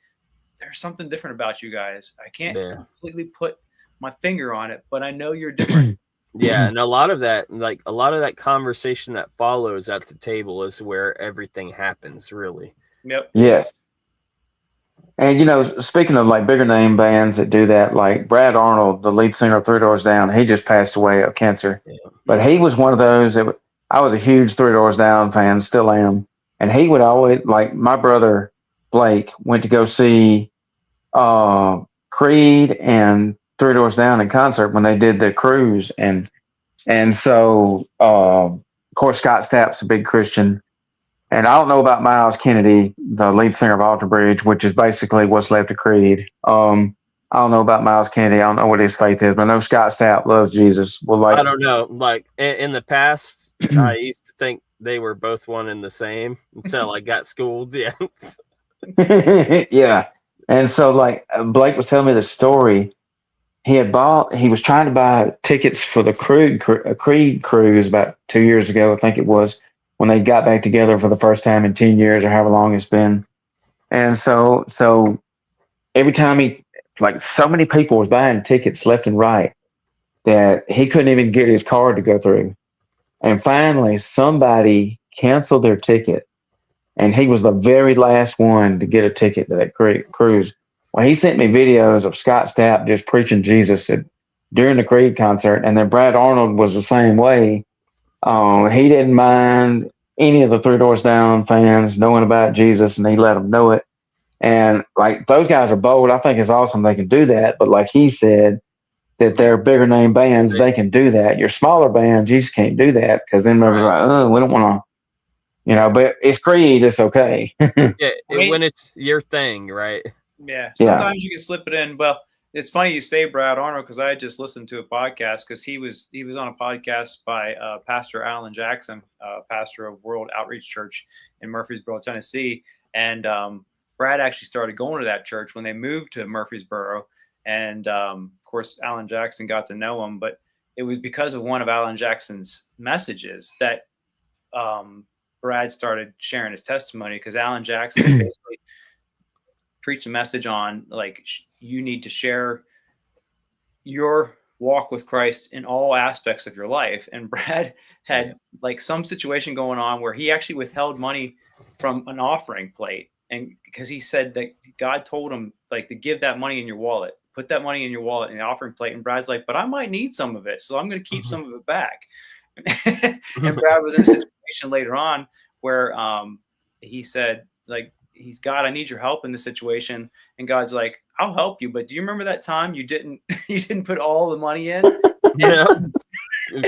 Speaker 2: "There's something different about you guys. I can't completely put my finger on it, but I know you're different."
Speaker 3: Yeah, and a lot of that conversation that follows at the table is where everything happens, really.
Speaker 2: Yep.
Speaker 1: Yes. And speaking of like bigger name bands that do that, like Brad Arnold, the lead singer of Three Doors Down, he just passed away of cancer.
Speaker 3: Yeah.
Speaker 1: But he was one of those I was a huge Three Doors Down fan, still am. And he would always, like, my brother Blake went to go see Creed and Three Doors Down in concert when they did the cruise, and so of course Scott Stapp's a big Christian. And I don't know about Miles Kennedy, the lead singer of Alter Bridge, which is basically what's left of Creed. I don't know about Miles Kennedy. I don't know what his faith is, but I know Scott Stapp loves Jesus. Well, like,
Speaker 3: I don't know. Like, in the past, I used to think they were both one and the same until I got schooled. Yeah.
Speaker 1: yeah. And so, like, Blake was telling me the story. He was trying to buy tickets for the Creed cruise about 2 years ago, I think it was, when they got back together for the first time in 10 years or however long it's been. And so every time so many people was buying tickets left and right that he couldn't even get his card to go through. And finally, somebody canceled their ticket, and he was the very last one to get a ticket to that cruise. Well, he sent me videos of Scott Stapp just preaching Jesus during the Creed concert, and then Brad Arnold was the same way. He didn't mind any of the Three Doors Down fans knowing about Jesus, and he let them know it. And like, those guys are bold. I think it's awesome they can do that. But like he said, that they're bigger name bands, they can do that. Your smaller bands, you just can't do that, because then they're like, oh, we don't want to, but it's Creed, it's okay.
Speaker 3: Yeah, when it's your thing, right?
Speaker 2: Yeah. Sometimes you can slip it in. Well, it's funny you say Brad Arnold, because I just listened to a podcast, because he was on a podcast by Pastor Alan Jackson, pastor of World Outreach Church in Murfreesboro, Tennessee. And Brad actually started going to that church when they moved to Murfreesboro. And of course, Alan Jackson got to know him, but it was because of one of Alan Jackson's messages that Brad started sharing his testimony, because Alan Jackson had basically preached a message on like you need to share your walk with Christ in all aspects of your life. And Brad had like some situation going on where he actually withheld money from an offering plate, and because he said that God told him like to give that money in your wallet, put that money in your wallet in the offering plate. And Brad's like, but I might need some of it, so I'm going to keep some of it back. And Brad was in a situation later on where he said like, he's God, I need your help in this situation. And God's like, I'll help you, but do you remember that time you didn't put all the money in?
Speaker 3: Yeah.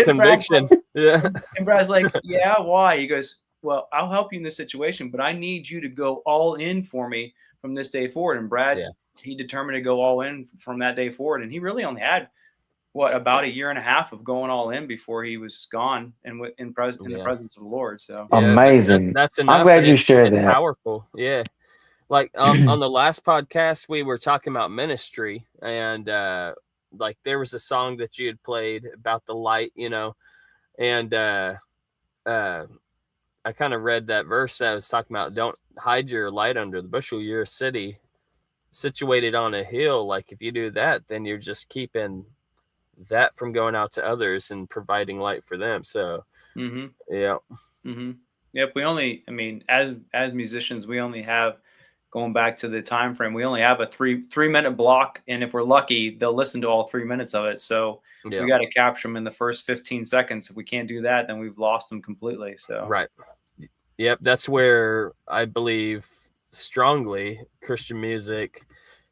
Speaker 3: Conviction.
Speaker 2: And Brad's like, yeah, why? He goes, well, I'll help you in this situation, but I need you to go all in for me from this day forward. And Brad, he determined to go all in from that day forward. And he really only had about a year and a half of going all in before he was gone and in the presence of the Lord. So
Speaker 1: amazing.
Speaker 3: That's enough.
Speaker 1: I'm glad you shared that.
Speaker 3: It's powerful. Yeah. Like on the last podcast, we were talking about ministry, and like there was a song that you had played about the light, you know, and I kind of read that verse that was talking about, don't hide your light under the bushel. You're a city situated on a hill. Like if you do that, then you're just keeping that from going out to others and providing light for them. So
Speaker 2: yep, we only, I mean, as musicians, we only have, going back to the time frame, we only have a three minute block, and if we're lucky, they'll listen to all 3 minutes of it. So we got to capture them in the first 15 seconds. If we can't do that, then we've lost them completely. So
Speaker 3: yep, that's where I believe strongly Christian music,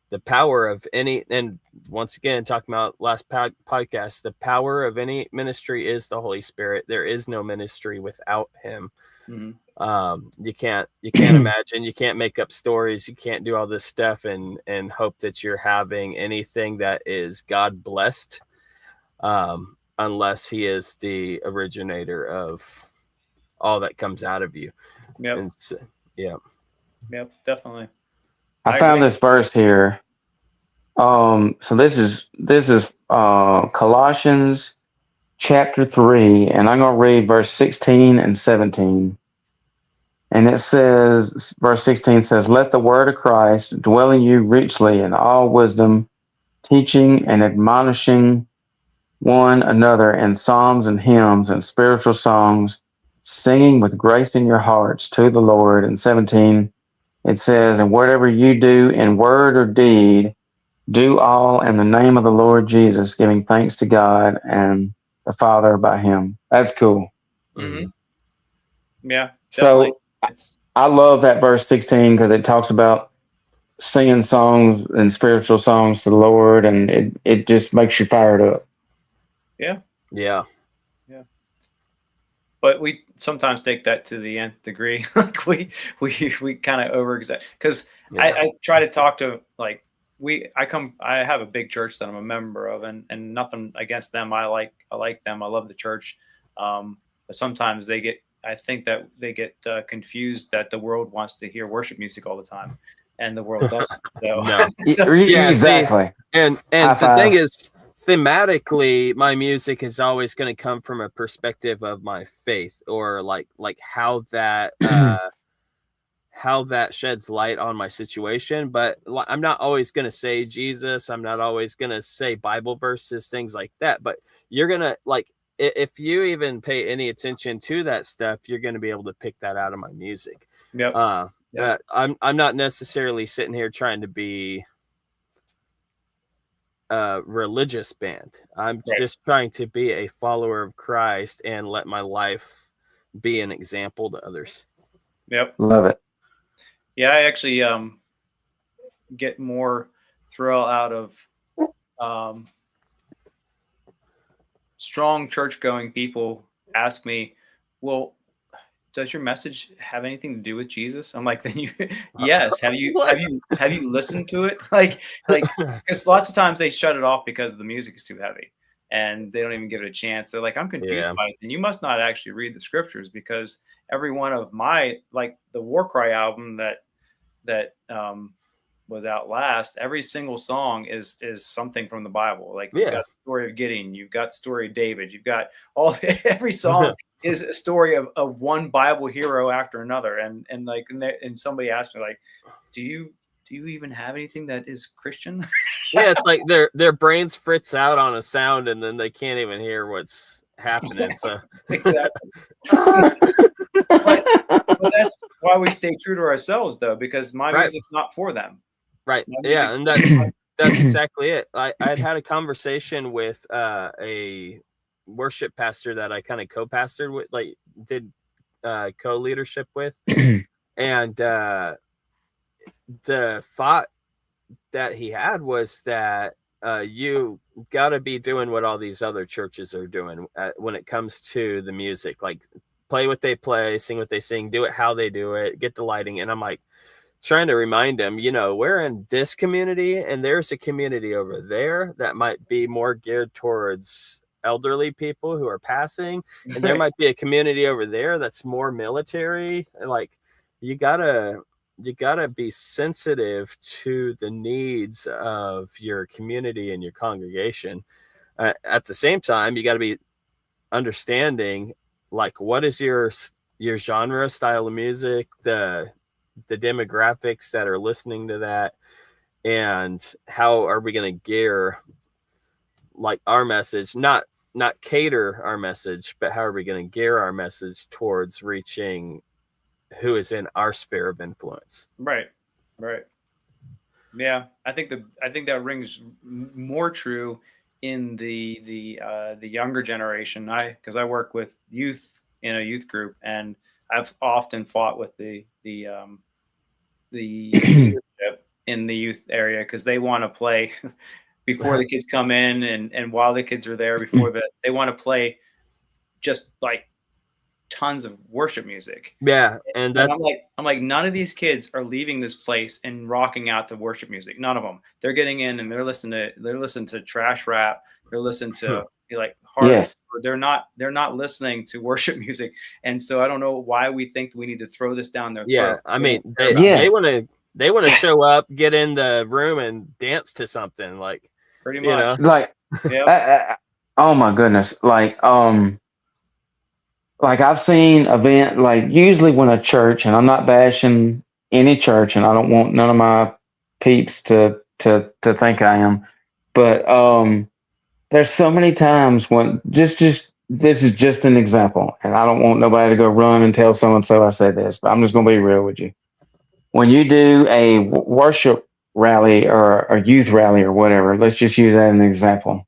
Speaker 3: the power of any, and once again, talking about last podcast, the power of any ministry is the Holy Spirit. There is no ministry without him. You can't imagine, you can't make up stories, you can't do all this stuff and hope that you're having anything that is God blessed, unless he is the originator of all that comes out of you.
Speaker 2: Yep, definitely.
Speaker 1: I found this verse here. So this is Colossians chapter 3, and I'm going to read verse 16 and 17. And it says, verse 16 says, let the word of Christ dwell in you richly in all wisdom, teaching and admonishing one another in psalms and hymns and spiritual songs, singing with grace in your hearts to the Lord. And 17, it says, and whatever you do in word or deed, do all in the name of the Lord Jesus, giving thanks to God and the Father by him. That's cool.
Speaker 2: Yeah.
Speaker 1: So I love that verse 16 because it talks about singing songs and spiritual songs to the Lord, and it just makes you fired up.
Speaker 2: Yeah. But we sometimes take that to the nth degree. Like we kind of overexaggerate, because I try to talk to like I have a big church that I'm a member of, and nothing against them. I like them. I love the church. But sometimes I think that they get confused that the world wants to hear worship music all the time, and the world doesn't. So,
Speaker 1: exactly.
Speaker 3: And the thing is, thematically, my music is always going to come from a perspective of my faith, or like how that sheds light on my situation. But I'm not always going to say Jesus. I'm not always going to say Bible verses, things like that. But you're going to, like, if you even pay any attention to that stuff, you're going to be able to pick that out of my music. I'm not necessarily sitting here trying to be a religious band. I'm just trying to be a follower of Christ and let my life be an example to others.
Speaker 1: Love it.
Speaker 2: Yeah, I actually get more thrill out of strong church-going people ask me, well, does your message have anything to do with Jesus? I'm like, then yes. Have you listened to it? Like, because lots of times they shut it off because the music is too heavy and they don't even give it a chance. They're like, I'm confused by it. And you must not actually read the scriptures, because every one of my, like the War Cry album that was out last, every single song is something from the Bible. Like you've got the story of Gideon, you've got the story of David, you've got every song is a story of one Bible hero after another. And somebody asked me, like, do you even have anything that is Christian?
Speaker 3: Yeah, it's like their brains fritz out on a sound and then they can't even hear what's happening. So
Speaker 2: exactly. but that's why we stay true to ourselves, though, because my music's not for them.
Speaker 3: Right. Yeah, and that's exactly it. I'd had a conversation with a worship pastor that I kind of co-pastored with, like did co-leadership with, and the thought that he had was that you got to be doing what all these other churches are doing when it comes to the music, like play what they play, sing what they sing, do it how they do it, get the lighting. And I'm like trying to remind him, we're in this community and there's a community over there that might be more geared towards elderly people who are passing, and there might be a community over there that's more military. Like you gotta be sensitive to the needs of your community and your congregation. At the same time, you got to be understanding, like, what is your genre, style of music, the demographics that are listening to that, and how are we going to gear like our message, not cater our message, but how are we going to gear our message towards reaching who is in our sphere of influence. Right.
Speaker 2: Yeah, I think that rings more true in the younger generation. Because I work with youth in a youth group, and I've often fought with the leadership in the youth area because they want to play before the kids come in, and while the kids are there, they want to play just like tons of worship music.
Speaker 3: Yeah, and
Speaker 2: I'm like, none of these kids are leaving this place and rocking out to worship music. None of them. They're getting in and they're listening to trash rap. They're listening to like hard.
Speaker 1: Yes.
Speaker 2: They're not listening to worship music. And so I don't know why we think we need to throw this down their throat.
Speaker 3: Yeah, I mean, they want to show up, get in the room, and dance to something, like
Speaker 2: pretty much.
Speaker 1: Like, oh my goodness, like I've seen event, like usually when a church, and I'm not bashing any church, and I don't want none of my peeps to think I am, but there's so many times when just this is just an example, and I don't want nobody to go run and tell so and so I said this, but I'm just gonna be real with you. When you do a worship rally or a youth rally or whatever, let's just use that as an example.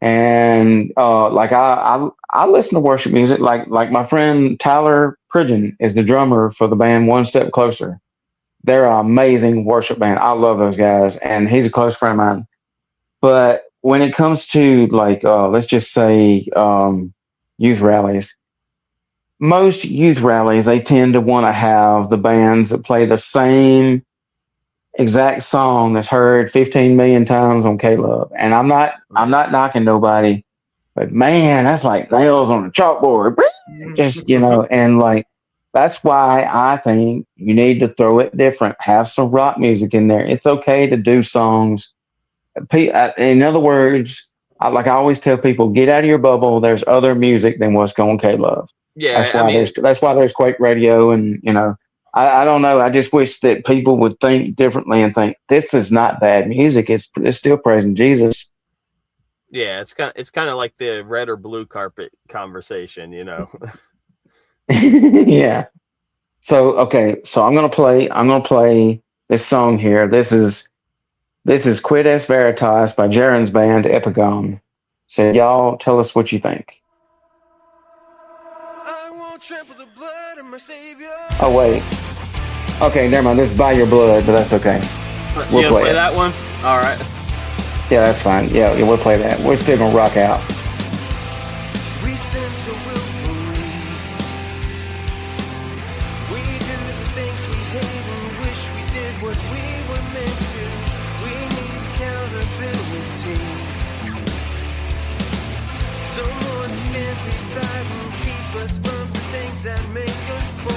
Speaker 1: And like I listen to worship music, like my friend Tyler Pridgeon is the drummer for the band One Step Closer. They're an amazing worship band. I love those guys, and he's a close friend of mine. But when it comes to like let's just say youth rallies, most youth rallies, they tend to want to have the bands that play the same exact song that's heard 15 million times on K-Love. And I'm not knocking nobody, but man, that's like nails on a chalkboard. Just, and like, that's why I think you need to throw it different. Have some rock music in there. It's okay to do songs. In other words, I always tell people, get out of your bubble. There's other music than what's going K-Love.
Speaker 3: Yeah,
Speaker 1: that's why there's Quake Radio, and I don't know. I just wish that people would think differently and think this is not bad music. It's still praising Jesus.
Speaker 3: Yeah, it's kind of like the red or blue carpet conversation,
Speaker 1: Yeah. So I'm gonna play this song here. This is Quid Es Veritas by Jaron's band Epigon. So y'all tell us what you think. Oh wait. Okay, never mind. This is By Your Blood, but that's okay.
Speaker 3: We'll play that one? All right.
Speaker 1: Yeah, that's fine. Yeah, we'll play that. We're still gonna rock out.
Speaker 4: We sin so willfully. We do the things we hate and wish we did what we were meant to. We need accountability. Someone to stand beside and keep us from the things that make us fall.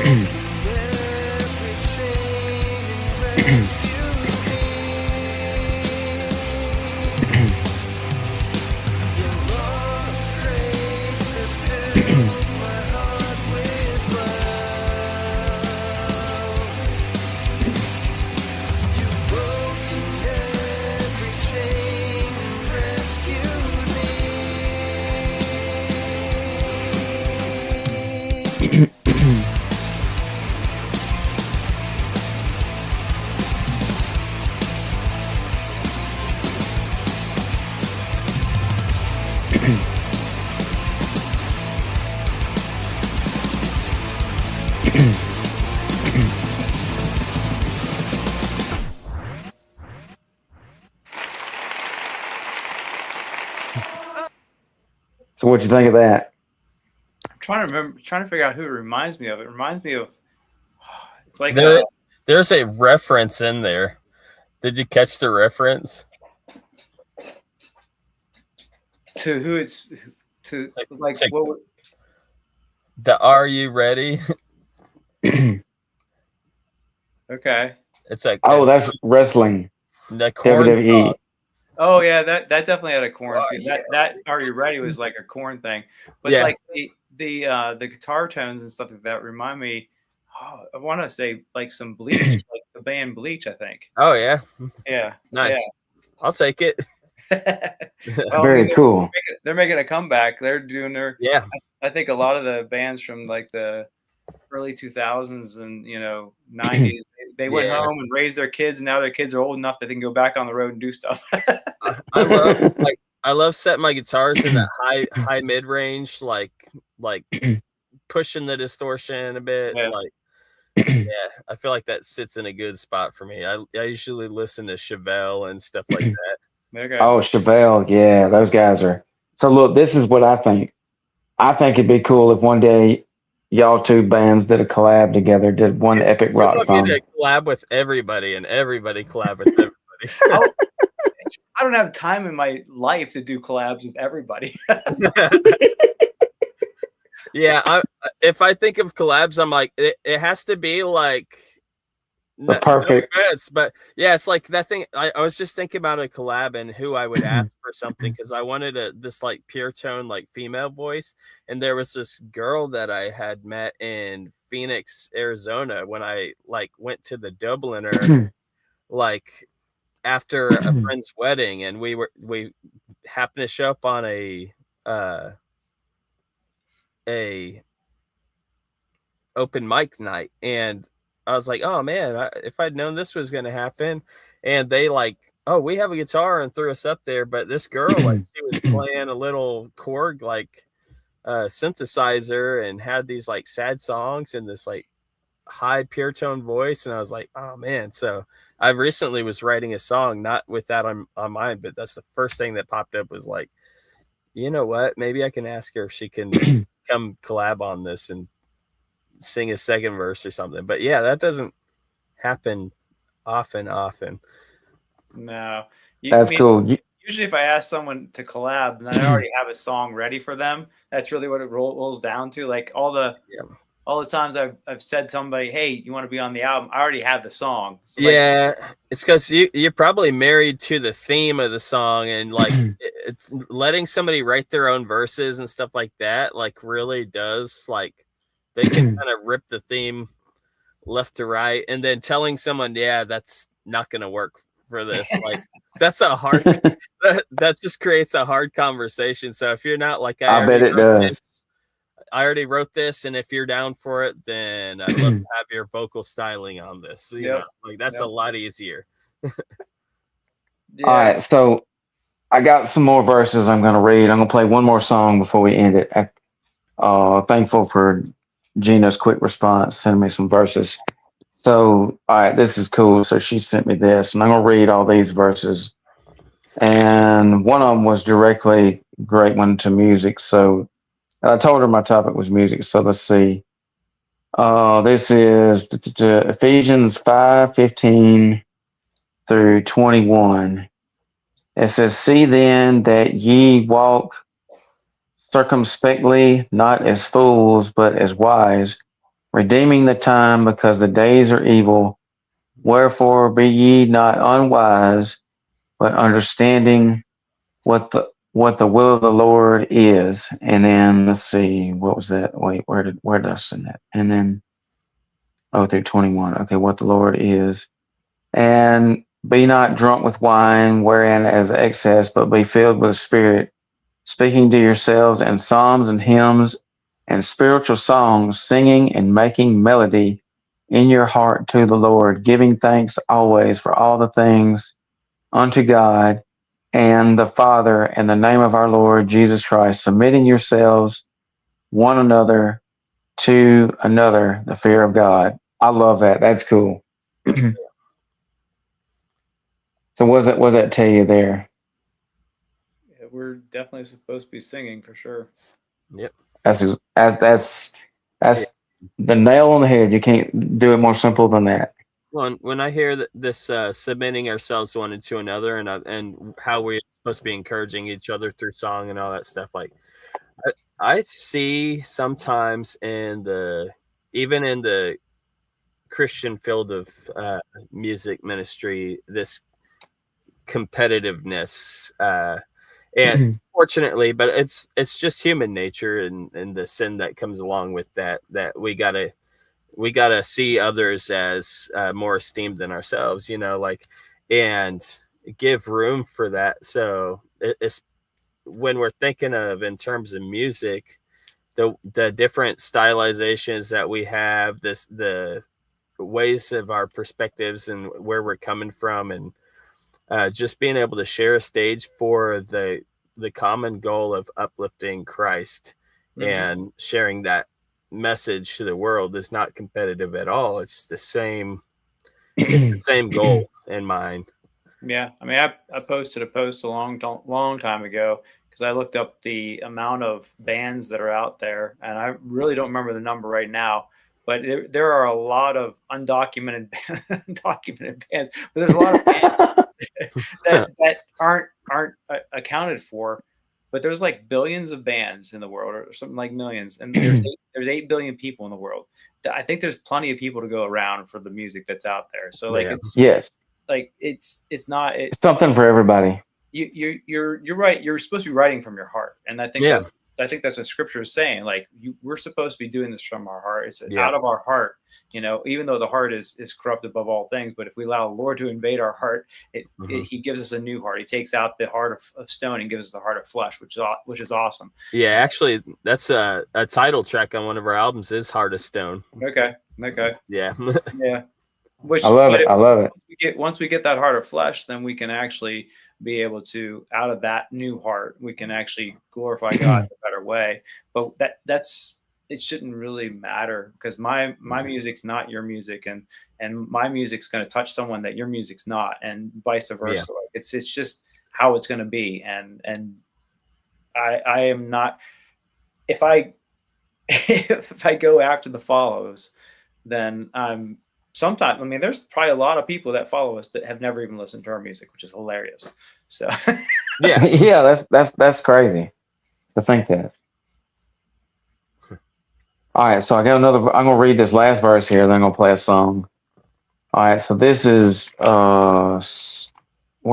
Speaker 4: every chain and rescued me. Your love of grace has filled my heart with love. You've broken every chain and rescued me.
Speaker 1: So what you think of that?
Speaker 2: I'm trying to figure out who it reminds me of. It reminds me of. It's like
Speaker 3: There's a reference in there. Did you catch the reference?
Speaker 2: to who it's to like
Speaker 3: like-
Speaker 2: what would,
Speaker 3: The Are You Ready?
Speaker 2: okay.
Speaker 3: It's like
Speaker 1: Oh, that's wrestling.
Speaker 3: the corn
Speaker 1: WWE.
Speaker 3: dog.
Speaker 2: Oh yeah, that definitely had a corn.
Speaker 3: Oh,
Speaker 2: feel.
Speaker 3: yeah.
Speaker 2: That Are You Ready was like a corn thing, but
Speaker 3: Yeah.
Speaker 2: like the guitar tones and stuff like that remind me. Oh, I want to say like some Bleach, like the band Bleach. I think.
Speaker 3: Oh yeah,
Speaker 2: Yeah.
Speaker 3: nice. I'll take it.
Speaker 2: Yeah. Well,
Speaker 1: Very cool.
Speaker 2: They're making a comeback. They're doing their.
Speaker 3: Yeah,
Speaker 2: I think a lot of the bands from like the early 2000s and 90s, they went
Speaker 3: Yeah.
Speaker 2: home and raised their kids, and now their kids are old enough that they can go back on the road and do stuff.
Speaker 3: I love setting my guitars in that high mid range, like pushing the distortion a bit.
Speaker 2: Yeah.
Speaker 3: Like, yeah, I feel like that sits in a good spot for me. I usually listen to Chevelle and stuff like that.
Speaker 2: Okay.
Speaker 1: Oh, Chevelle, yeah, those guys are. So look, this is what I think. I think it'd be cool if one day y'all two bands did a collab together, did one epic
Speaker 3: We
Speaker 1: rock
Speaker 3: want
Speaker 1: song.
Speaker 3: me to collab with everybody, and everybody collab with everybody.
Speaker 2: I don't have time in my life to do collabs with everybody.
Speaker 3: Yeah, if I think of collabs, I'm like, it has to be like
Speaker 1: The perfect.
Speaker 3: no offense, but yeah, it's like that thing. I was just thinking about a collab and who I would ask for something because I wanted this like pure tone, like female voice. And there was this girl that I had met in Phoenix, Arizona when I like went to the Dubliner like after a friend's wedding, and we happened to show up on a open mic night, and I was like, oh man, if I'd known this was going to happen. And they like, oh, we have a guitar, and threw us up there. But this girl, like, she was playing a little Korg like synthesizer and had these like sad songs and this like high pure tone voice. And I was like, oh man. So I recently was writing a song, not with that on mine, but that's the first thing that popped up was like, you know what? Maybe I can ask her if she can come collab on this and sing a second verse or something. But yeah, that doesn't happen often.
Speaker 2: No.
Speaker 1: That's cool.
Speaker 2: Usually if I ask someone to collab and I already have a song ready for them, that's really what it rolls down to. Like all the times I've said to somebody, hey, you want to be on the album? I already have the song. So
Speaker 3: yeah, it's because you're probably married to the theme of the song, and like it's letting somebody write their own verses and stuff like that, like really does like they can kind of rip the theme left to right, and then telling someone, yeah, that's not going to work for this. Like that's a hard, that just creates a hard conversation. So if you're not like,
Speaker 1: I bet it does.
Speaker 3: I already wrote this, and if you're down for it, then I'd love to have your vocal styling on this. You know, like that's a lot easier.
Speaker 1: All right, so I got some more verses I'm going to read. I'm going to play one more song before we end it. Thankful for Gina's quick response, sending me some verses. So, all right, this is cool. So she sent me this, and I'm going to read all these verses. And one of them was directly great one to music. So I told her my topic was music. So let's see. This is Ephesians 5:15 through 21. It says, see then that ye walk circumspectly, not as fools, but as wise, redeeming the time, because the days are evil. Wherefore be ye not unwise, but understanding what the will of the Lord is. And then let's see, what was that? Wait, where did I send that? And then through 21. Okay, what the Lord is. And be not drunk with wine, wherein is excess, but be filled with the Spirit, speaking to yourselves in psalms and hymns and spiritual songs, singing and making melody in your heart to the Lord, giving thanks always for all the things unto God and the Father in the name of our Lord Jesus Christ, submitting yourselves one another to another, the fear of God. I love that. That's cool. So what that tell you there?
Speaker 2: Yeah, we're definitely supposed to be singing for sure.
Speaker 3: Yep.
Speaker 1: That's the nail on the head. You can't do it more simple than that.
Speaker 3: Well, when I hear this submitting ourselves one to another, and how we're supposed to be encouraging each other through song and all that stuff, like I see sometimes even in the Christian field of music ministry, this competitiveness, and fortunately, but it's just human nature and the sin that comes along with that we gotta see others as more esteemed than ourselves, like, and give room for that. So it's when we're thinking of in terms of music, the different stylizations that we have, the ways of our perspectives and where we're coming from, and just being able to share a stage for the common goal of uplifting Christ and sharing that message to the world is not competitive at all. It's the same goal in mind.
Speaker 2: Yeah, I mean, I posted a post a long time ago because I looked up the amount of bands that are out there, and I really don't remember the number right now. But there are a lot of undocumented undocumented bands, but there's a lot of bands that aren't accounted for. But there's like billions of bands in the world, or something like millions, and there's 8 billion people in the world. I think there's plenty of people to go around for the music that's out there. So like
Speaker 1: yes,
Speaker 2: like it's not
Speaker 1: it's something for everybody.
Speaker 2: You're right. You're supposed to be writing from your heart, and I think that's what Scripture is saying. Like we're supposed to be doing this from our heart. It's out of our heart. Even though the heart is corrupt above all things, but if we allow the Lord to invade our heart, He gives us a new heart. He takes out the heart of stone and gives us the heart of flesh, which is awesome.
Speaker 3: Yeah, actually, that's a title track on one of our albums is "Heart of Stone."
Speaker 2: Okay.
Speaker 3: Yeah.
Speaker 2: Yeah.
Speaker 1: I love it.
Speaker 2: Once we get that heart of flesh, then we can actually be able to, out of that new heart, we can actually glorify God in a better way. But it shouldn't really matter, because my music's not your music, and my music's going to touch someone that your music's not, and vice versa. Like it's just how it's going to be. And I am not, if I go after the follows, then I'm sometimes, I mean, there's probably a lot of people that follow us that have never even listened to our music, which is hilarious. So
Speaker 1: yeah, that's crazy to think that. All right, so I got another. I'm gonna read this last verse here, then I'm gonna play a song. All right, so this is we're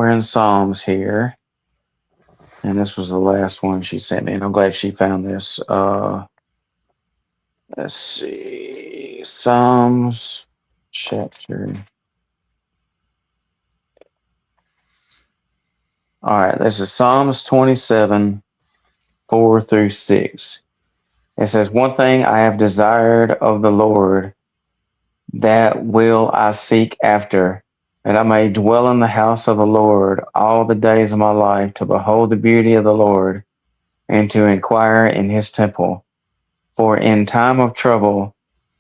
Speaker 1: in Psalms here, and this was the last one she sent me, and I'm glad she found this. Let's see, Psalms chapter. All right, this is Psalms 27, 4 through 6. It says, "One thing I have desired of the Lord, that will I seek after, that I may dwell in the house of the Lord all the days of my life, to behold the beauty of the Lord, and to inquire in his temple. For in time of trouble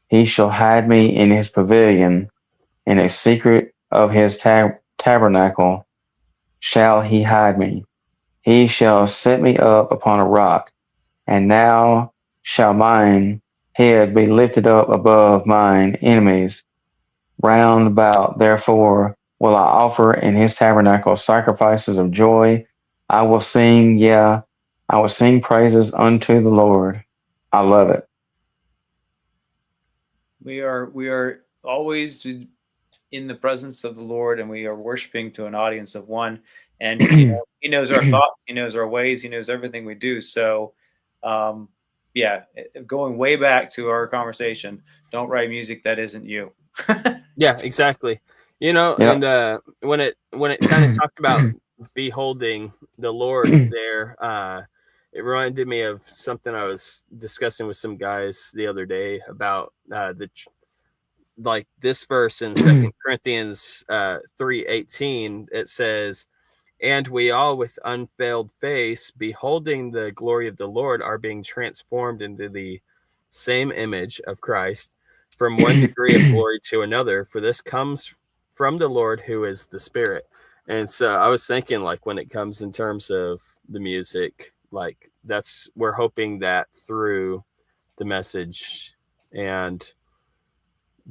Speaker 1: he shall hide me in his pavilion, in a secret of his tabernacle shall he hide me. He shall set me up upon a rock, and now shall mine head be lifted up above mine enemies round about. Therefore will I offer in his tabernacle sacrifices of joy. I will sing, I will sing praises unto the Lord." I love it.
Speaker 2: We are always in the presence of the Lord, and we are worshiping to an audience of one. And He knows our thoughts, He knows our ways, He knows everything we do. So, yeah, going way back to our conversation, don't write music that isn't you.
Speaker 3: Yeah, exactly.
Speaker 1: Yep.
Speaker 3: And when it kind of talked about beholding the Lord there, it reminded me of something I was discussing with some guys the other day about like this verse in 2 Corinthians 3:18. It says, "And we all with unveiled face, beholding the glory of the Lord, are being transformed into the same image of Christ, from one degree of glory to another, for this comes from the Lord who is the Spirit." And so I was thinking, like, when it comes in terms of the music, like we're hoping that through the message and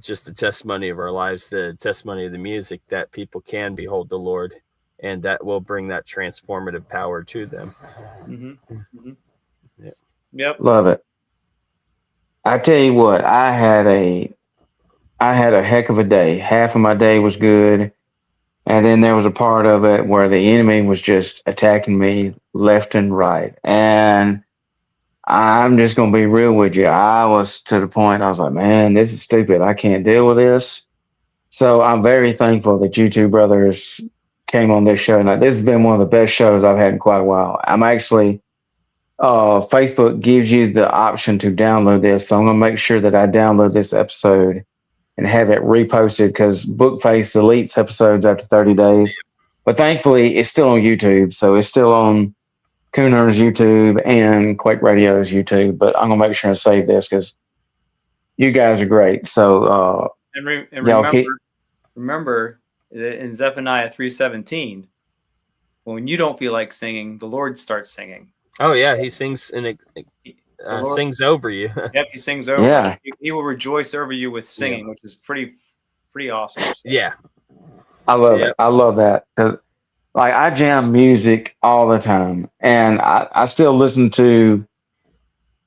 Speaker 3: just the testimony of our lives, the testimony of the music, that people can behold the Lord, and that will bring that transformative power to them.
Speaker 2: Yep.
Speaker 1: Love it. I tell you what, I had a heck of a day. Half of my day was good, and then there was a part of it where the enemy was just attacking me left and right. And I'm just gonna be real with you. I was to the point I was like, man, this is stupid. I can't deal with this. So I'm very thankful that you two brothers came on this show. Now, this has been one of the best shows I've had in quite a while. I'm actually Facebook gives you the option to download this, so I'm gonna make sure that I download this episode and have it reposted, because Bookface deletes episodes after 30 days. But thankfully, it's still on YouTube, so it's still on Cooner's YouTube and Quake Radio's YouTube. But I'm gonna make sure and save this because you guys are great. So
Speaker 2: remember in Zephaniah 3:17, when you don't feel like singing, the Lord starts singing.
Speaker 3: Oh yeah, He sings and sings over you.
Speaker 2: Yep, He sings over.
Speaker 1: Yeah.
Speaker 2: You. He will rejoice over you with singing, which is pretty awesome. So.
Speaker 3: Yeah,
Speaker 1: I love it. I love that, because like I jam music all the time, and I still listen to.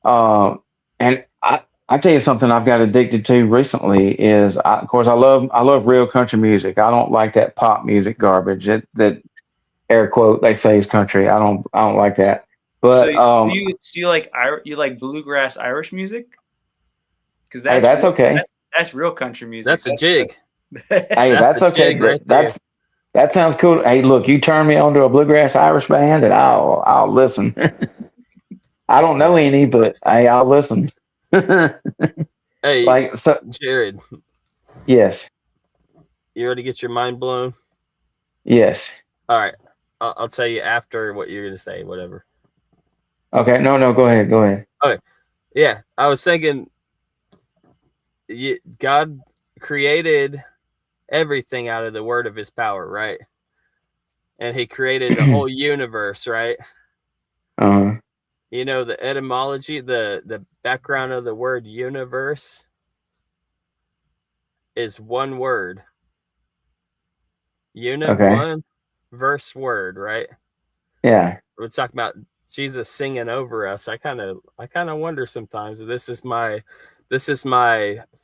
Speaker 1: And I tell you something I've got addicted to recently is, of course, I love real country music. I don't like that pop music garbage that air quote they say is country. I don't like that. But
Speaker 2: so you like bluegrass Irish music? Because
Speaker 1: that's okay.
Speaker 2: That's real country music.
Speaker 3: That's a jig.
Speaker 1: Hey, that's okay. That sounds cool. Hey, look, you turn me on to a bluegrass Irish band, and I'll listen. I don't know any, but hey, I'll listen.
Speaker 3: Hey, Jared.
Speaker 1: Yes.
Speaker 3: You ready to get your mind blown?
Speaker 1: Yes.
Speaker 3: All right. I'll tell you after what you're going to say, whatever.
Speaker 1: Okay. No, go ahead.
Speaker 3: Okay. Yeah. I was thinking God created everything out of the word of His power, right? And He created the whole universe, right? You know, the etymology, the background of the word universe is one word. One verse word, right?
Speaker 1: Yeah.
Speaker 3: We're talking about Jesus singing over us. I kind of wonder sometimes. This is my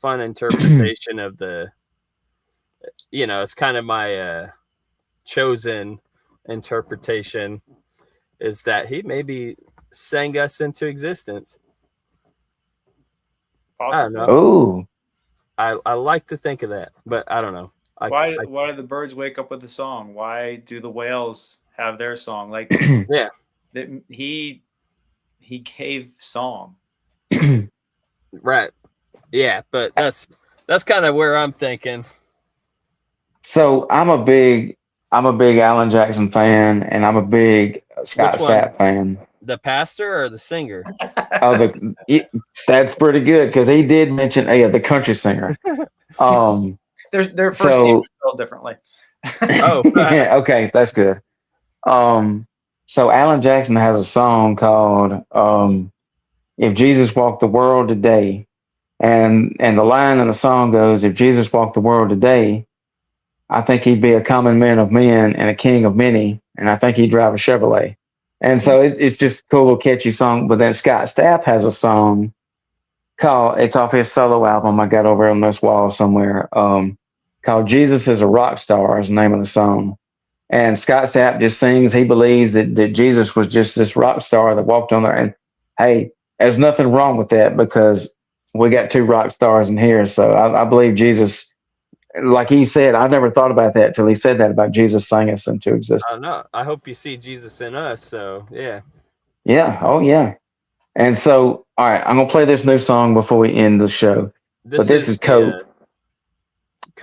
Speaker 3: fun interpretation of the. It's kind of my chosen interpretation, is that He maybe sang us into existence.
Speaker 2: Possibly.
Speaker 3: I don't know.
Speaker 1: Oh,
Speaker 3: I like to think of that, but I don't know.
Speaker 2: Why do the birds wake up with a song? Why do the whales have their song? Like,
Speaker 3: yeah,
Speaker 2: he gave song.
Speaker 3: Right. Yeah, but that's kind of where I'm thinking.
Speaker 1: So I'm a big Alan Jackson fan, and I'm a big Scott Stapp fan.
Speaker 3: The pastor or the singer?
Speaker 1: That's pretty good, because he did mention the country singer.
Speaker 2: Their first name is spelled differently.
Speaker 1: Yeah, okay, that's good. So Alan Jackson has a song called "If Jesus Walked the World Today," and the line in the song goes, "If Jesus walked the world today, I think he'd be a common man of men and a king of many, and I think he'd drive a Chevrolet." And so it's just a cool little catchy song. But then Scott Stapp has a song It's off his solo album. I got over on this wall somewhere. Called "Jesus is a Rock Star" is the name of the song. And Scott Stapp just sings. He believes that Jesus was just this rock star that walked on there. And hey, there's nothing wrong with that because we got two rock stars in here. So I believe Jesus, like he said, I never thought about that till he said that about Jesus sang us into existence.
Speaker 3: I don't know. I hope you see Jesus in us. So yeah.
Speaker 1: Yeah. Oh yeah. And so, all right, I'm gonna play this new song before we end the show. But this is Cope.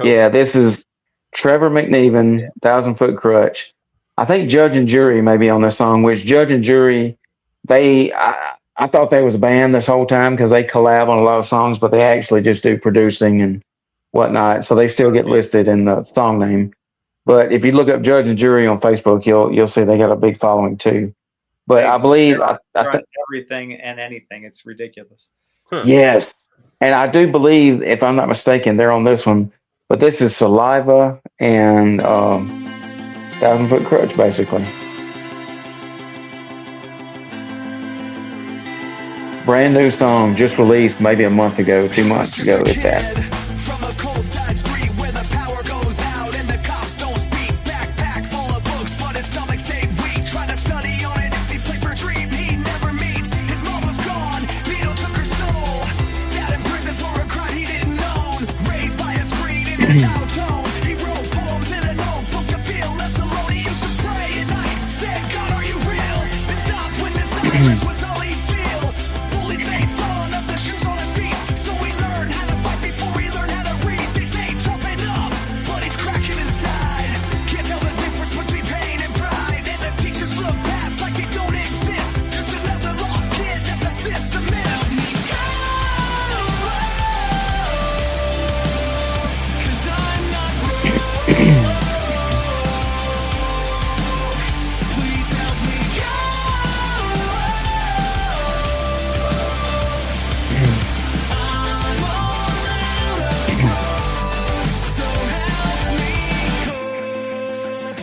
Speaker 1: Yeah, this is Trevor McNeven, 1,000 Foot Crutch. I think Judge and Jury may be on this song, which Judge and Jury, I thought they was a band this whole time because they collab on a lot of songs, but they actually just do producing and whatnot. So they still get listed in the song name. But if you look up Judge and Jury on Facebook, you'll see they got a big following too. But I believe
Speaker 2: everything and anything. It's ridiculous.
Speaker 1: Yes. And I do believe, if I'm not mistaken, they're on this one. But this is Saliva and 1,000 Foot Crutch, basically. Brand new song, just released maybe a month ago, 2 months ago, at that.
Speaker 4: From a cold side street where the power goes out and the cops don't speak. Backpack full of books, but his stomach stayed weak. Trying to study on an empty plate for a dream he'd never meet. His mom was gone, Beetle took her soul. Dad in prison for a crime he didn't own. Raised by a screen in a downtown. He wrote poems in a notebook to feel less alone. He used to pray at night, said, God, are you real? It stopped when the silence was all he feel. Bullies made fun of the shoes on his feet, so he learned how to fight before he learned how to read. They say toughen up, but he's cracking inside. Can't tell the difference between pain and pride. And the teachers look past like they don't exist. Just another lost kid that the system missed. Cause I'm not broke. Please help me go. I'm all out of hope, so help me cope.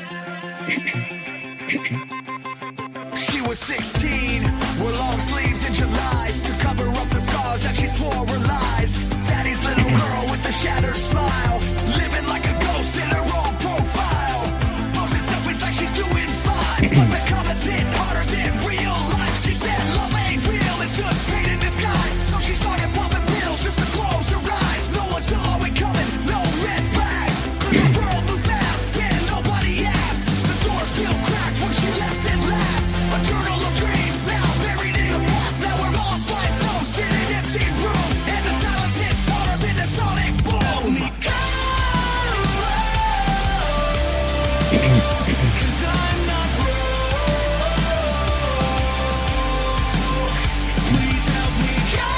Speaker 4: She was 16, wore long sleeves in July to cover up the scars that she swore were lies. Daddy's little girl with the shattered smile, living like a ghost in her own profile. Posting selfies like she's doing fine, but the comments hit harder than real life. She said love ain't real, it's just pain in disguise. So she started popping pills just to close her eyes. No one saw it coming, no red flags. Cause the world moved fast and nobody asked. The door still cracked when she left at last. A journal of dreams now buried in the past. Now we're all flies home, in an empty room. And the silence hits harder than a sonic boom. Cause I'm not broke. Please help me go.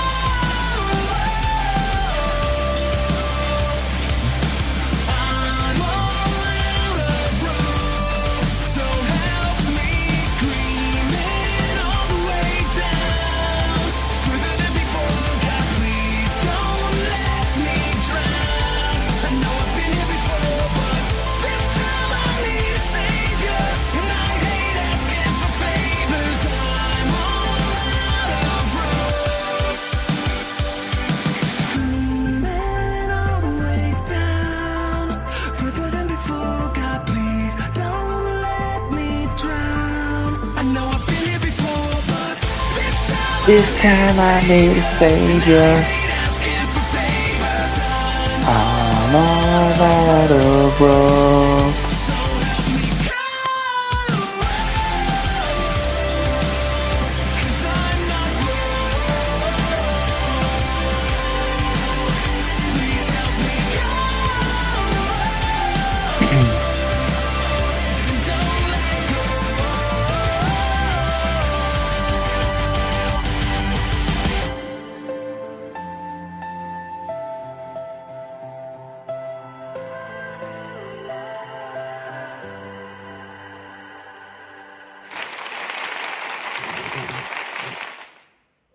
Speaker 4: I'm all out of rope, so help me. Screaming all the way down, further than before. God, please don't let me drown. I know I've been here before, but this time I need a savior. And I hate asking for favors. I'm all out of rope. Screaming all the way down, further than before. God, please don't let me drown. I know I've been here before, but this time
Speaker 1: I need a savior.
Speaker 4: hate asking for favors.
Speaker 1: I'm all out of rope.
Speaker 4: So help me go. Cause I'm not broke. Please help me go. Don't let go.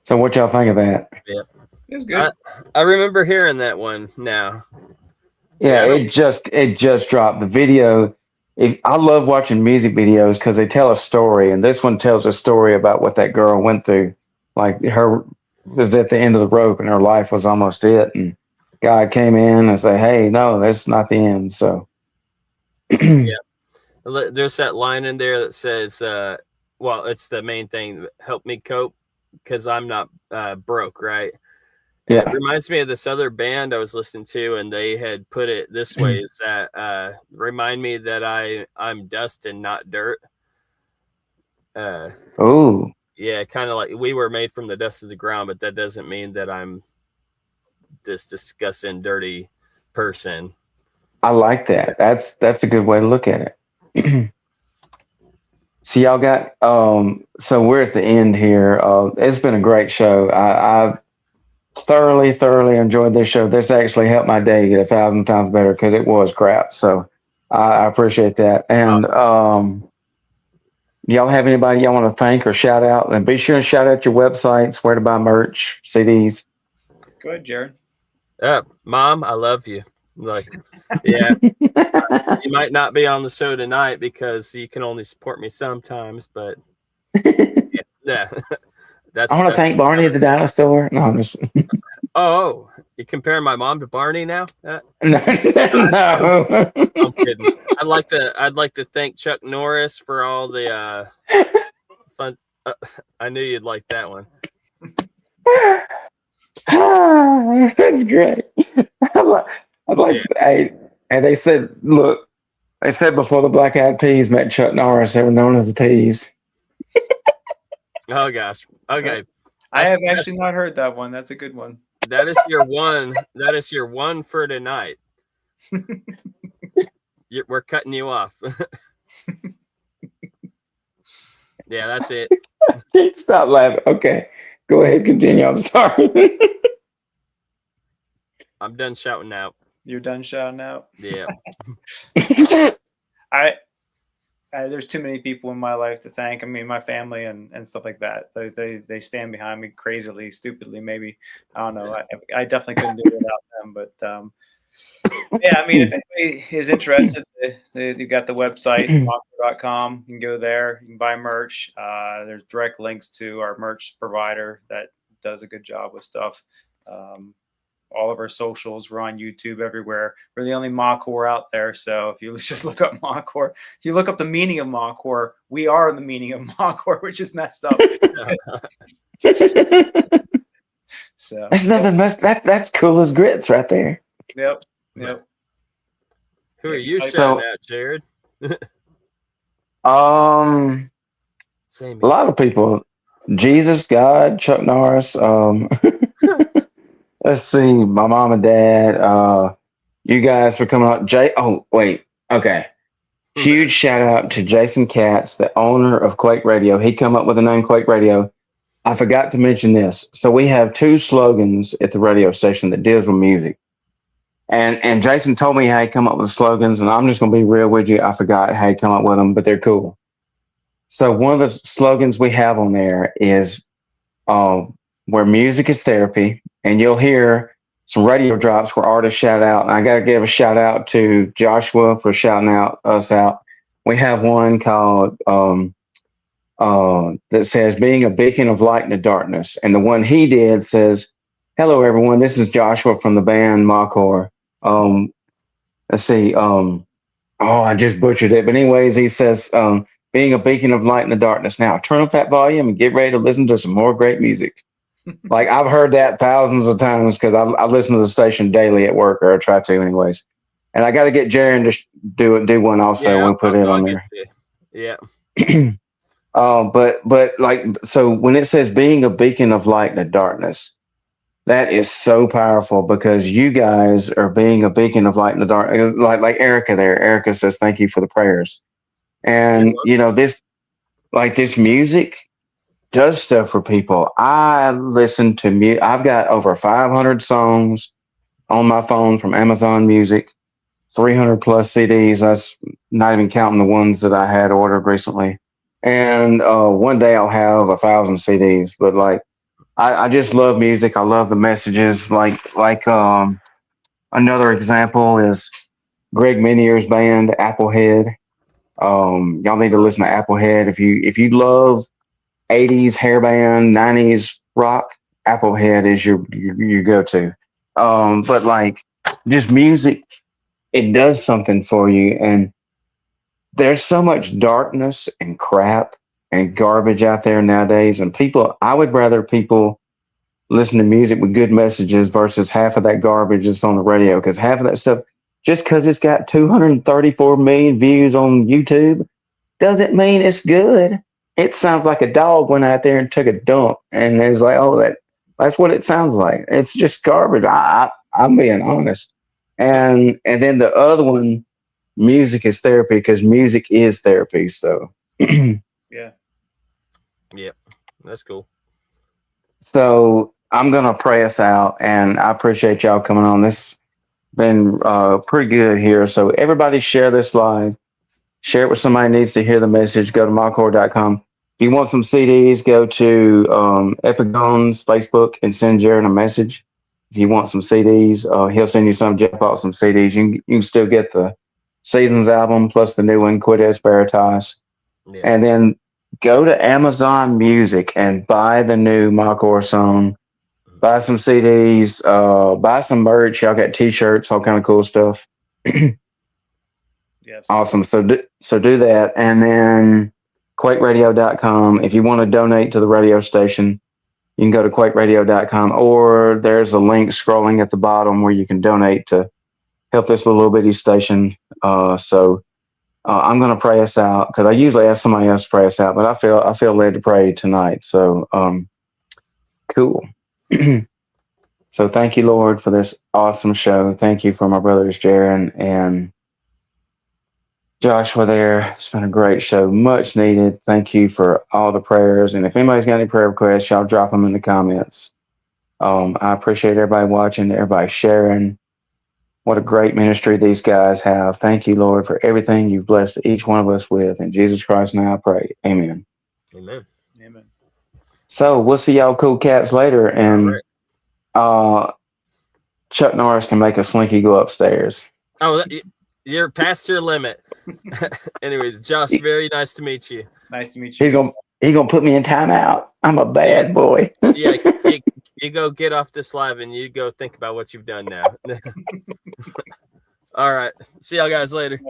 Speaker 1: So what y'all think of that?
Speaker 2: It was good.
Speaker 3: I remember hearing that one now.
Speaker 1: Yeah,
Speaker 3: Yeah.
Speaker 1: it just dropped. The video, I love watching music videos because they tell a story, and this one tells a story about what that girl went through. Like was at the end of the rope and her life was almost it. And God came in and said, "Hey, no, that's not the end." So,
Speaker 3: There's that line in there that says, well, it's the main thing, help me cope because I'm not broke, right?
Speaker 1: yeah.
Speaker 3: It reminds me of this other band I was listening to, and they had put it this way: is that remind me that I'm dust and not dirt.
Speaker 1: Oh,
Speaker 3: Yeah, kind of like we were made from the dust of the ground, but that doesn't mean that I'm this disgusting, dirty person.
Speaker 1: I like that. That's a good way to look at it. So y'all got so we're at the end here. It's been a great show. I've thoroughly enjoyed this show. This actually helped my day get 1,000 times better because it was crap. So I appreciate that. And y'all have anybody y'all want to thank or shout out? And be sure to shout out your websites, where to buy merch, CDs.
Speaker 2: Go ahead, Jared.
Speaker 3: Mom, I love you. Like, yeah, you might not be on the show tonight because you can only support me sometimes, but yeah,
Speaker 1: I want to thank Barney the dinosaur. No, I'm just
Speaker 3: Oh, you compare my mom to Barney now?
Speaker 1: no.
Speaker 3: I'm kidding. I'd like to thank Chuck Norris for all the fun. I knew you'd like that one.
Speaker 1: That's great. I'd like hey, and they said, look, they said before the Black Eyed Peas met Chuck Norris, they were known as the Peas.
Speaker 3: Oh gosh. Okay.
Speaker 2: I have actually not heard that one. That's a good one.
Speaker 3: That is your one. That is your one for tonight. We're cutting you off. Yeah, that's it.
Speaker 1: Stop laughing. Okay, go ahead, continue. I'm sorry.
Speaker 3: I'm done shouting out.
Speaker 2: You're done shouting out.
Speaker 3: Yeah.
Speaker 2: There's too many people in my life to thank. I mean, my family and stuff like that. They stand behind me crazily, stupidly, maybe. I don't know. I definitely couldn't do it without them. But yeah, I mean, if anybody is interested, you've got the website, Mawcore.com. You can go there. You can buy merch. There's direct links to our merch provider that does a good job with stuff. All of our socials, we're on YouTube everywhere. We're the only Mawcore out there. So if you just look up Mawcore, if you look up the meaning of Mawcore, we are the meaning of Mawcore, which is messed up. So
Speaker 1: that's nothing that's cool as grits right there.
Speaker 2: Yep.
Speaker 3: Who are you
Speaker 1: So-
Speaker 3: shouting at, Jared? Same.
Speaker 1: A lot of people. Jesus, God, Chuck Norris. Let's see, my mom and dad. You guys for coming out. Oh, wait. Okay. Huge shout out to Jason Katz, the owner of Quake Radio. He come up with the name Quake Radio. I forgot to mention this. So we have 2 slogans at the radio station that deals with music. And Jason told me how he come up with the slogans, and I'm just gonna be real with you. I forgot how he come up with them, but they're cool. So one of the slogans we have on there is where music is therapy, and you'll hear some radio drops where artists shout out. And I got to give a shout out to Joshua for shouting us out. We have one called that says being a beacon of light in the darkness. And the one he did says, hello, everyone. This is Joshua from the band Mawcore. Let's see. I just butchered it. But anyways, he says, being a beacon of light in the darkness. Now turn up that volume and get ready to listen to some more great music. Like I've heard that thousands of times because I listen to the station daily at work, or I try to anyways. And I got to get Jaron to do one also.
Speaker 3: Yeah,
Speaker 1: when we put it on there.
Speaker 3: Yeah.
Speaker 1: But like, so when it says being a beacon of light in the darkness, that is so powerful because you guys are being a beacon of light in the dark. Like Erica there. Erica says, thank you for the prayers. And this music does stuff for people. I listen to music. I've got over 500 songs on my phone from Amazon Music, 300 plus CDs. That's not even counting the ones that I had ordered recently. And one day I'll have 1,000 CDs. But like, I just love music. I love the messages. Like another example is Greg Minier's band Applehead. Y'all need to listen to Applehead if you love 80s hair band, 90s rock. Applehead is your go-to. But like just music, it does something for you. And there's so much darkness and crap and garbage out there nowadays. And I would rather people listen to music with good messages versus half of that garbage that's on the radio. Because half of that stuff, just because it's got 234 million views on YouTube, doesn't mean it's good. It sounds like a dog went out there and took a dump, and it's like, oh, that's what it sounds like. It's just garbage. I'm being honest. And then the other one, music is therapy because music is therapy. So
Speaker 2: Yeah.
Speaker 3: Yep. That's cool.
Speaker 1: So I'm gonna pray us out, and I appreciate y'all coming on. This has been pretty good here. So everybody share this live. Share it with somebody who needs to hear the message. Go to mawcore.com. If you want some CDs, go to Epigon's Facebook and send Jared a message. If you want some CDs, he'll send you some. Jeff bought some CDs. You can still get the Seasons album plus the new one, Quid Espiritas.
Speaker 3: Yeah.
Speaker 1: And then go to Amazon Music and buy the new Mawcore song. Buy some CDs. Buy some merch. Y'all got T-shirts, all kind of cool stuff.
Speaker 2: Yes.
Speaker 1: Awesome. So do that. And then quakeradio.com. If you want to donate to the radio station, you can go to quakeradio.com, or there's a link scrolling at the bottom where you can donate to help this little bitty station. So I'm going to pray us out because I usually ask somebody else to pray us out, but I feel led to pray tonight. So cool. So thank you, Lord, for this awesome show. Thank you for my brothers, Jaron and Joshua there. It's been a great show. Much needed. Thank you for all the prayers. And if anybody's got any prayer requests, y'all drop them in the comments. I appreciate everybody watching, everybody sharing. What a great ministry these guys have. Thank you, Lord, for everything you've blessed each one of us with. In Jesus Christ, now I pray. Amen.
Speaker 3: Amen.
Speaker 2: Amen.
Speaker 1: So we'll see y'all cool cats later. And Chuck Norris can make a slinky go upstairs.
Speaker 3: Oh, you're past your limit. Anyways, Josh, very nice to meet you.
Speaker 2: Nice to meet you.
Speaker 1: He's gonna put me in timeout. I'm a bad boy.
Speaker 3: Yeah, you go get off this live and you go think about what you've done now. All right. See y'all guys later.